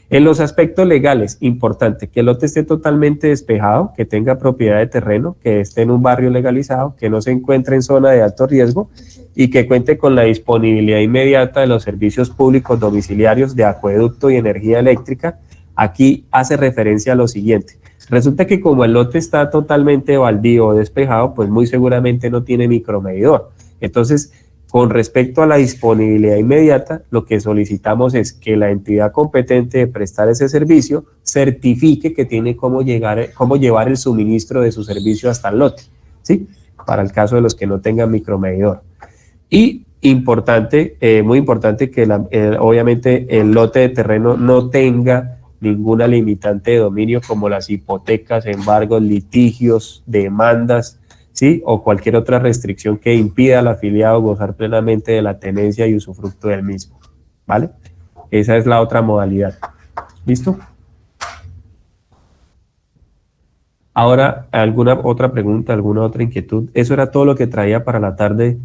En los aspectos legales, importante que el lote esté totalmente despejado, que tenga propiedad de terreno, que esté en un barrio legalizado, que no se encuentre en zona de alto riesgo y que cuente con la disponibilidad inmediata de los servicios públicos domiciliarios de acueducto y energía eléctrica. Aquí hace referencia a lo siguiente. Resulta que como el lote está totalmente baldío o despejado, pues muy seguramente no tiene micromedidor. Entonces, con respecto a la disponibilidad inmediata, lo que solicitamos es que la entidad competente de prestar ese servicio certifique que tiene cómo llevar el suministro de su servicio hasta el lote, ¿sí? Para el caso de los que no tengan micromedidor. Y importante, muy importante que obviamente el lote de terreno no tenga ninguna limitante de dominio como las hipotecas, embargos, litigios, demandas, ¿sí? O cualquier otra restricción que impida al afiliado gozar plenamente de la tenencia y usufructo del mismo, ¿vale? Esa es la otra modalidad. ¿Listo? Ahora, ¿alguna otra pregunta, alguna otra inquietud? Eso era todo lo que traía para la tarde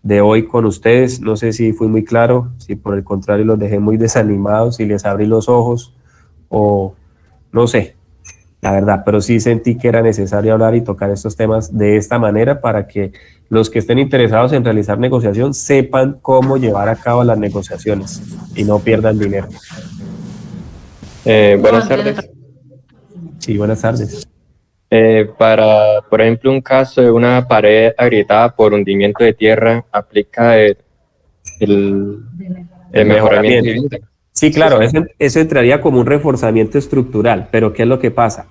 de hoy con ustedes. No sé si fui muy claro, si por el contrario los dejé muy desanimados, si les abrí los ojos o no sé. La verdad, pero sí sentí que era necesario hablar y tocar estos temas de esta manera para que los que estén interesados en realizar negociación sepan cómo llevar a cabo las negociaciones y no pierdan dinero. Buenas tardes. Sí, buenas tardes. Para, por ejemplo, un caso de una pared agrietada por hundimiento de tierra, ¿aplica el mejoramiento de vivienda? Sí, claro, eso entraría como un reforzamiento estructural, pero ¿qué es lo que pasa?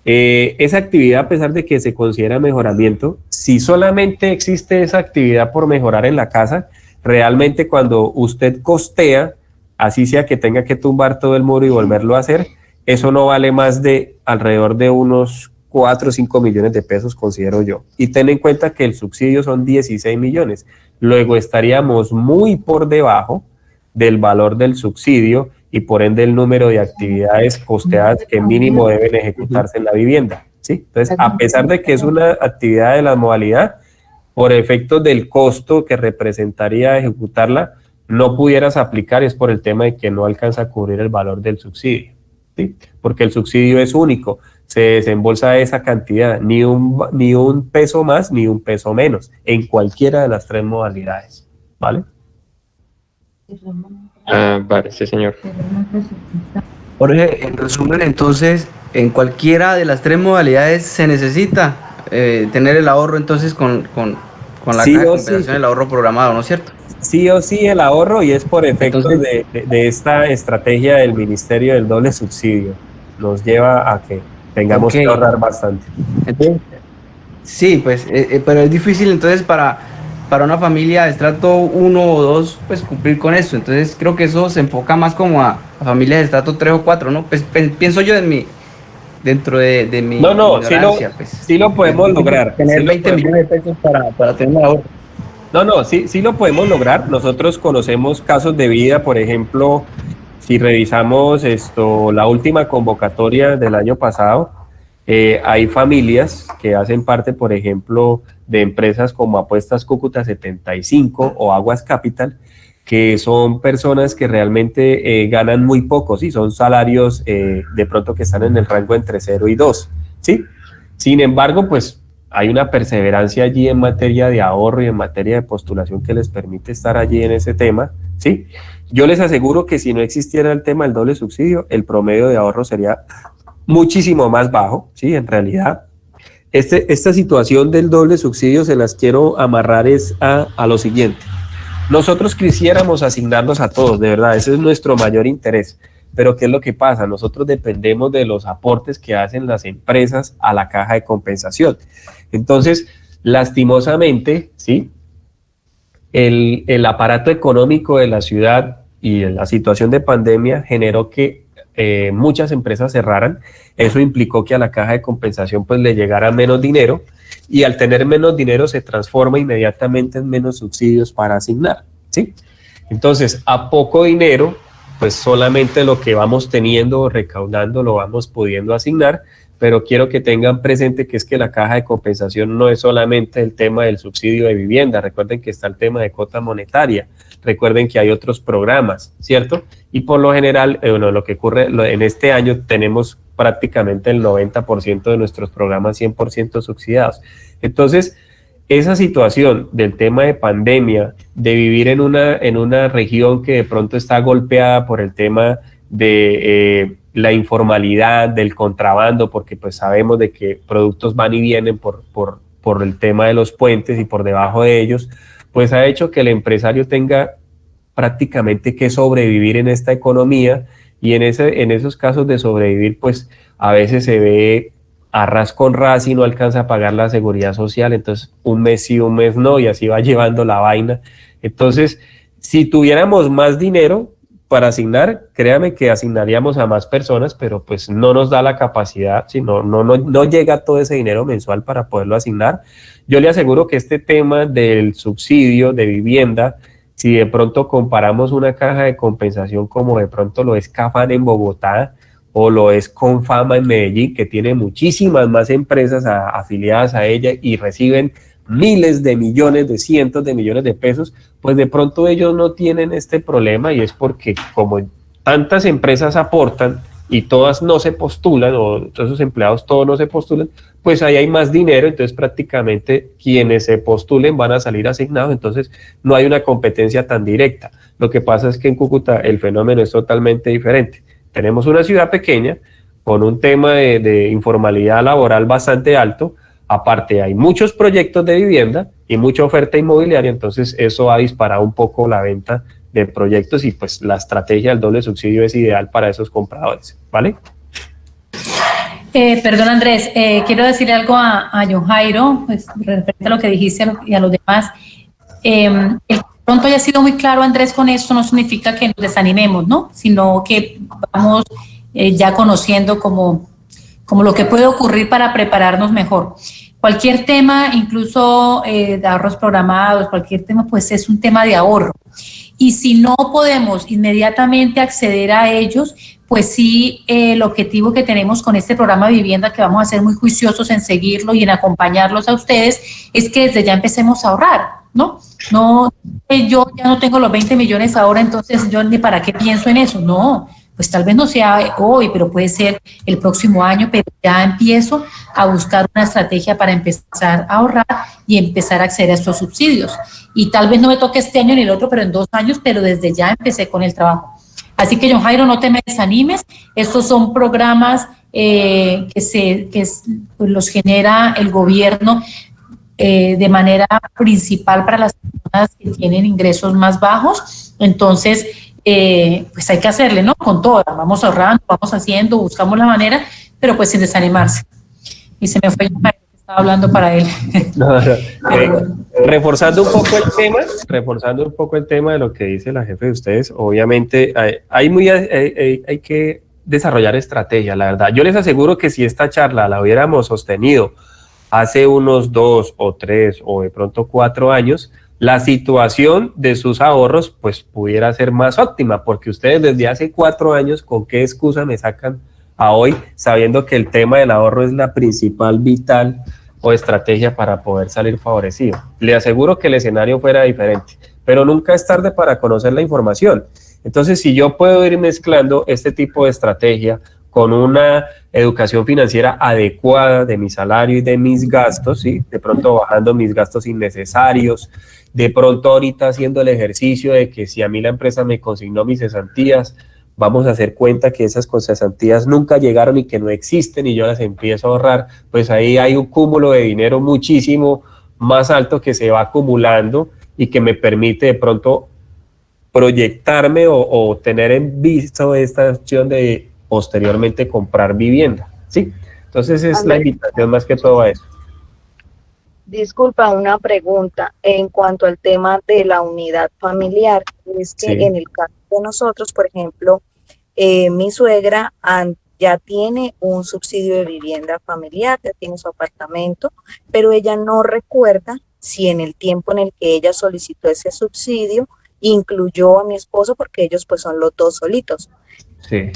Esa actividad, a pesar de que se considera mejoramiento, si solamente existe esa actividad por mejorar en la casa, realmente cuando usted costea, así sea que tenga que tumbar todo el muro y volverlo a hacer, eso no vale más de alrededor de unos 4 o 5 millones de pesos, considero yo. Y ten en cuenta que el subsidio son 16 millones. Luego estaríamos muy por debajo del valor del subsidio y por ende el número de actividades costeadas que mínimo deben ejecutarse en la vivienda, ¿sí? Entonces, a pesar de que es una actividad de la modalidad, por efectos del costo que representaría ejecutarla, no pudieras aplicar, es por el tema de que no alcanza a cubrir el valor del subsidio, ¿sí? Porque el subsidio es único, se desembolsa esa cantidad, ni un peso más ni un peso menos, en cualquiera de las 3 modalidades, ¿vale? Vale, sí, señor. Jorge, en resumen, entonces, en cualquiera de las 3 modalidades se necesita tener el ahorro, entonces, con la Sí caja de o compensación, sí. el ahorro programado, ¿no es cierto? Sí o sí el ahorro, y es por efecto Entonces, de esta estrategia del Ministerio del doble subsidio. Nos lleva a que tengamos Ok. que ahorrar bastante. Entonces, sí, pues, pero es difícil entonces para una familia de estrato 1 o 2, pues cumplir con eso. Entonces creo que eso se enfoca más como a familias de estrato 3 o 4, ¿no? Pues pienso yo dentro de mi No, ignorancia, pues. sí lo podemos lograr. Tener Sí lo 20 podemos. millones de pesos para tener un ahorro. No, sí lo podemos lograr. Nosotros conocemos casos de vida, por ejemplo, si revisamos la última convocatoria del año pasado, hay familias que hacen parte, por ejemplo, de empresas como Apuestas Cúcuta 75 o Aguas Capital, que son personas que realmente ganan muy poco, ¿sí? Son salarios de pronto que están en el rango entre 0 y 2, ¿sí? Sin embargo, pues hay una perseverancia allí en materia de ahorro y en materia de postulación que les permite estar allí en ese tema, ¿sí? Yo les aseguro que si no existiera el tema del doble subsidio, el promedio de ahorro sería muchísimo más bajo, ¿sí? En realidad, esta situación del doble subsidio se las quiero amarrar a lo siguiente. Nosotros quisiéramos asignarnos a todos, de verdad, ese es nuestro mayor interés. Pero ¿qué es lo que pasa? Nosotros dependemos de los aportes que hacen las empresas a la caja de compensación. Entonces, lastimosamente, ¿sí? El aparato económico de la ciudad y la situación de pandemia generó que muchas empresas cerraran. Eso implicó que a la caja de compensación pues le llegara menos dinero, y al tener menos dinero se transforma inmediatamente en menos subsidios para asignar, ¿sí? Entonces, a poco dinero, pues solamente lo que vamos teniendo o recaudando lo vamos pudiendo asignar, pero quiero que tengan presente que es que la caja de compensación no es solamente el tema del subsidio de vivienda. Recuerden que está el tema de cuota monetaria, recuerden que hay otros programas, ¿cierto? Y por lo general, lo que ocurre en este año tenemos prácticamente el 90% de nuestros programas 100% subsidiados. Entonces, esa situación del tema de pandemia, de vivir en una región que de pronto está golpeada por el tema de la informalidad, del contrabando, porque pues sabemos de que productos van y vienen por el tema de los puentes y por debajo de ellos, pues ha hecho que el empresario tenga prácticamente que sobrevivir en esta economía, y en esos casos de sobrevivir, pues a veces se ve a ras con ras y no alcanza a pagar la seguridad social, entonces un mes sí, un mes no, y así va llevando la vaina. Entonces, si tuviéramos más dinero para asignar, créame que asignaríamos a más personas, pero pues no nos da la capacidad, sino no llega todo ese dinero mensual para poderlo asignar. Yo le aseguro que este tema del subsidio de vivienda, si de pronto comparamos una caja de compensación como de pronto lo es Cafam en Bogotá, o lo es Confama en Medellín, que tiene muchísimas más empresas afiliadas a ella y reciben miles de millones, de cientos de millones de pesos, pues de pronto ellos no tienen este problema, y es porque como tantas empresas aportan y todas no se postulan, o todos esos empleados todos no se postulan, pues ahí hay más dinero, entonces prácticamente quienes se postulen van a salir asignados, entonces no hay una competencia tan directa. Lo que pasa es que en Cúcuta el fenómeno es totalmente diferente. Tenemos una ciudad pequeña con un tema de informalidad laboral bastante alto, aparte hay muchos proyectos de vivienda y mucha oferta inmobiliaria, entonces eso ha disparado un poco la venta de proyectos, y pues la estrategia del doble subsidio es ideal para esos compradores, ¿vale? Perdón, Andrés, quiero decirle algo a John Jairo, pues referente a lo que dijiste y a los demás. El pronto haya sido muy claro, Andrés, con esto no significa que nos desanimemos, ¿no? Sino que vamos ya conociendo como lo que puede ocurrir para prepararnos mejor. Cualquier tema, incluso de ahorros programados, cualquier tema, pues es un tema de ahorro. Y si no podemos inmediatamente acceder a ellos, pues sí, el objetivo que tenemos con este programa de vivienda, que vamos a ser muy juiciosos en seguirlo y en acompañarlos a ustedes, es que desde ya empecemos a ahorrar, ¿no? No, yo ya no tengo los 20 millones ahora, entonces yo ni para qué pienso en eso. No, pues tal vez no sea hoy, pero puede ser el próximo año, pero ya empiezo a buscar una estrategia para empezar a ahorrar y empezar a acceder a estos subsidios. Y tal vez no me toque este año ni el otro, pero en 2 años, pero desde ya empecé con el trabajo. Así que, John Jairo, no te me desanimes. Estos son programas pues los genera el gobierno de manera principal para las personas que tienen ingresos más bajos. Entonces, pues hay que hacerle, ¿no? Con todo. Vamos ahorrando, vamos haciendo, buscamos la manera, pero pues sin desanimarse. Y se me fue John Jairo, que estaba hablando para él. Reforzando un poco el tema de lo que dice la jefe de ustedes, obviamente hay que desarrollar estrategia, la verdad. Yo les aseguro que si esta charla la hubiéramos sostenido hace unos 2 o 3 o de pronto 4 años, la situación de sus ahorros pues pudiera ser más óptima, porque ustedes desde hace 4 años, ¿con qué excusa me sacan a hoy, sabiendo que el tema del ahorro es la principal vital o estrategia para poder salir favorecido? Le aseguro que el escenario fuera diferente, pero nunca es tarde para conocer la información. Entonces, si yo puedo ir mezclando este tipo de estrategia con una educación financiera adecuada de mi salario y de mis gastos, ¿sí? De pronto bajando mis gastos innecesarios, de pronto ahorita haciendo el ejercicio de que si a mí la empresa me consignó mis cesantías, vamos a hacer cuenta que esas cesantías nunca llegaron y que no existen y yo las empiezo a ahorrar, pues ahí hay un cúmulo de dinero muchísimo más alto que se va acumulando y que me permite de pronto proyectarme o tener en visto esta opción de posteriormente comprar vivienda, ¿sí? Entonces es la invitación más que todo a eso. Disculpa, una pregunta en cuanto al tema de la unidad familiar. Es que en el caso de nosotros, por ejemplo, mi suegra ya tiene un subsidio de vivienda familiar, ya tiene su apartamento, pero ella no recuerda si en el tiempo en el que ella solicitó ese subsidio incluyó a mi esposo, porque ellos pues son los dos solitos. Sí.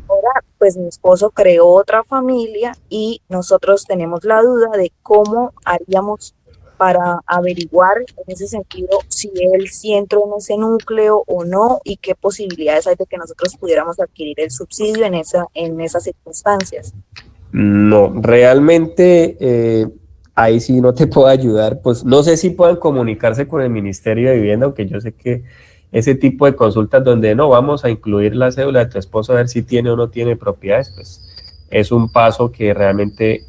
Ahora, pues mi esposo creó otra familia y nosotros tenemos la duda de cómo haríamos para averiguar en ese sentido si él sí entró en ese núcleo o no y qué posibilidades hay de que nosotros pudiéramos adquirir el subsidio en esas circunstancias. No, realmente ahí sí no te puedo ayudar, pues no sé si puedan comunicarse con el Ministerio de Vivienda, aunque yo sé que ese tipo de consultas donde no vamos a incluir la cédula de tu esposo a ver si tiene o no tiene propiedades, pues es un paso que realmente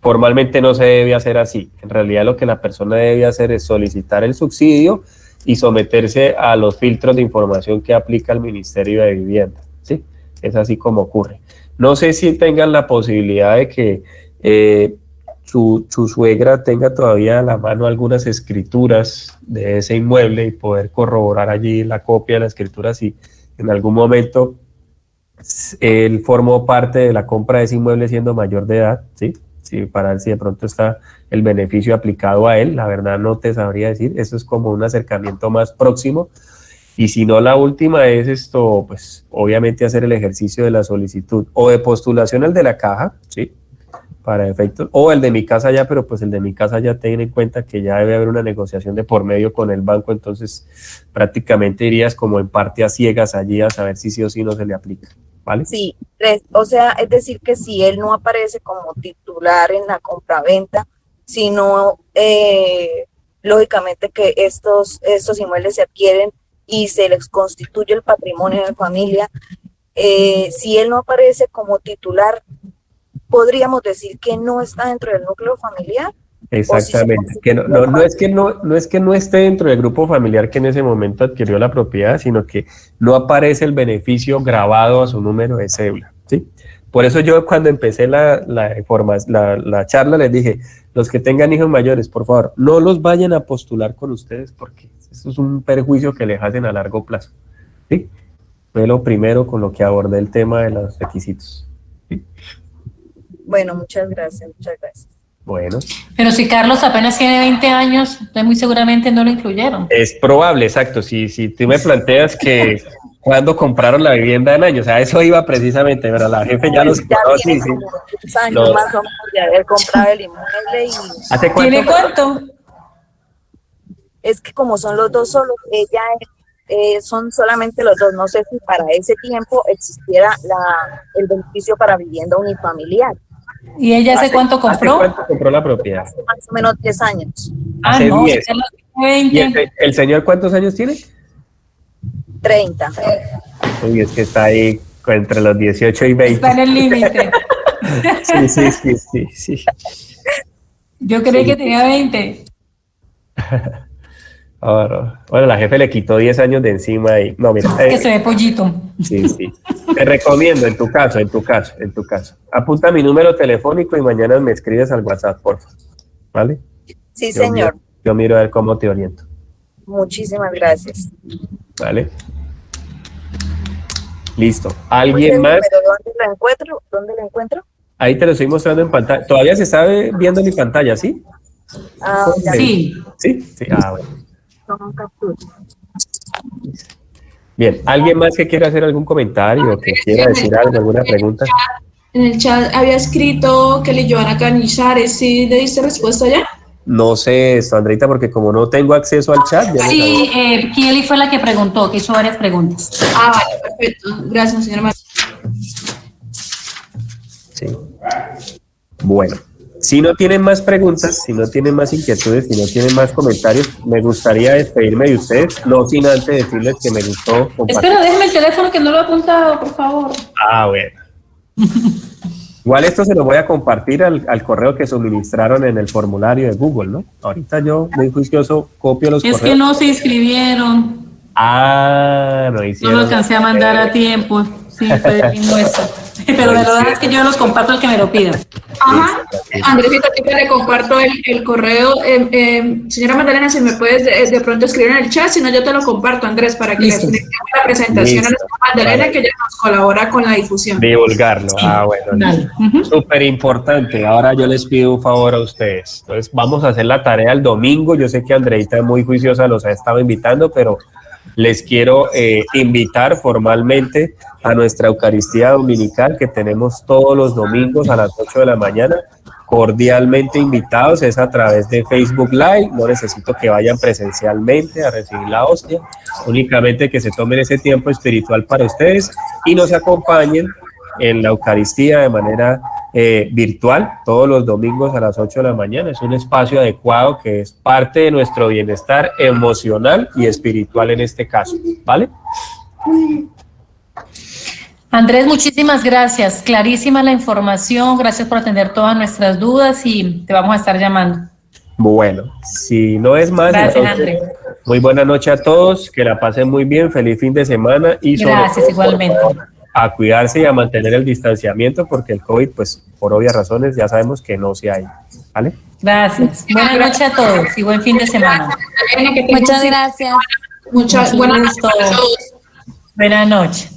formalmente no se debe hacer así. En realidad lo que la persona debe hacer es solicitar el subsidio y someterse a los filtros de información que aplica el Ministerio de Vivienda, ¿sí? Es así como ocurre. No sé si tengan la posibilidad de que su suegra tenga todavía a la mano algunas escrituras de ese inmueble y poder corroborar allí la copia de la escritura si en algún momento él formó parte de la compra de ese inmueble siendo mayor de edad, ¿sí? Sí, para ver si de pronto está el beneficio aplicado a él, la verdad no te sabría decir, eso es como un acercamiento más próximo. Y si no, la última es esto, pues obviamente hacer el ejercicio de la solicitud o de postulación al de la caja, ¿sí? Para efectos, o el de mi casa ya, pero pues el de mi casa ya ten en cuenta que ya debe haber una negociación de por medio con el banco, entonces prácticamente irías como en parte a ciegas allí a saber si sí o sí no se le aplica, ¿vale? Sí, o sea, es decir que si él no aparece como titular en la compraventa, sino lógicamente que estos inmuebles se adquieren y se les constituye el patrimonio de familia, si él no aparece como titular, ¿podríamos decir que no está dentro del núcleo familiar? Exactamente, si que no es que no esté dentro del grupo familiar que en ese momento adquirió la propiedad, sino que no aparece el beneficio grabado a su número de cédula, ¿sí? Por eso yo cuando empecé la charla les dije, los que tengan hijos mayores, por favor, no los vayan a postular con ustedes porque eso es un perjuicio que les hacen a largo plazo, ¿sí? Fue lo primero con lo que abordé el tema de los requisitos, ¿sí? Bueno, muchas gracias, muchas gracias. Bueno. Pero si Carlos apenas tiene 20 años, entonces muy seguramente no lo incluyeron. Es probable, exacto. Si tú me planteas que cuando compraron la vivienda en años, o sea, eso iba precisamente, pero la jefe ya los conoce. Ya tiene como 10 años más o menos de haber comprado el inmueble. Y ¿Hace cuánto? ¿Tiene cuánto? Es que como son los dos solos, ella son solamente los dos. No sé si para ese tiempo existiera el beneficio para vivienda unifamiliar. ¿Y ella hace cuánto compró? ¿Hace cuánto compró la propiedad? Hace más o menos 10 años. Hace no, 10. ¿Y el señor cuántos años tiene? 30. Uy, es que está ahí entre los 18 y 20. Está en el límite. Sí. Yo creí que tenía 20. Bueno, la jefe le quitó 10 años de encima y no, mira. Que se ve pollito. Sí. Te recomiendo en tu caso. Apunta mi número telefónico y mañana me escribes al WhatsApp, por favor. ¿Vale? Sí, señor. Yo miro a ver cómo te oriento. Muchísimas gracias. ¿Vale? Listo. ¿Alguien más? ¿Pero dónde la encuentro? Ahí te lo estoy mostrando en pantalla. ¿Todavía se está viendo mi pantalla, sí? Sí. ¿Sí? Bueno. Bien, ¿alguien más que quiera hacer algún comentario o que quiera decir algo, alguna pregunta? En el chat había escrito que le llevan a Cañizares, ¿sí le diste respuesta ya? No sé esto, Andreita, porque como no tengo acceso al chat... Ya Sí, Kelly fue la que preguntó, que hizo varias preguntas. Vale, perfecto. Gracias, señora María. Sí. Bueno, si no tienen más preguntas, si no tienen más inquietudes, si no tienen más comentarios, me gustaría despedirme de ustedes, no sin antes decirles que me gustó compartir. Espera, déjeme el teléfono que no lo he apuntado, por favor. Ah, bueno. Igual esto se lo voy a compartir al correo que suministraron en el formulario de Google, ¿no? Ahorita yo, muy juicioso, copio los correos. Es que no se inscribieron. Ah, no hicieron. No lo alcancé a mandar a tiempo. Sí, fue lindo eso. Pero de verdad es que yo los comparto al que me lo pida. Ajá. Andresita, yo le comparto el correo. Señora Magdalena, si me puedes de pronto escribir en el chat, si no yo te lo comparto, Andrés, para que le expliquemos la presentación a la señora Magdalena, que ella nos colabora con la difusión. Divulgarlo. Ah, bueno. Súper importante. Ahora yo les pido un favor a ustedes. Entonces vamos a hacer la tarea el domingo. Yo sé que Andreita es muy juiciosa, los ha estado invitando, pero les quiero invitar formalmente a nuestra Eucaristía Dominical que tenemos todos los domingos a las 8 de la mañana. Cordialmente invitados, es a través de Facebook Live, no necesito que vayan presencialmente a recibir la hostia, únicamente que se tomen ese tiempo espiritual para ustedes y nos acompañen en la Eucaristía de manera virtual todos los domingos a las 8 de la mañana. Es un espacio adecuado que es parte de nuestro bienestar emocional y espiritual en este caso, ¿vale? Andrés, muchísimas gracias. Clarísima la información. Gracias por atender todas nuestras dudas y te vamos a estar llamando. Bueno, si no es más, gracias, Andrés. Muy buena noche a todos, que la pasen muy bien, feliz fin de semana y gracias, igualmente. A cuidarse y a mantener el distanciamiento porque el COVID, pues por obvias razones, ya sabemos que no se hay, ¿vale? Gracias. Buenas noches a todos y buen fin de semana. Muchas gracias. Muchas buenas noches a todos. Buenas noches.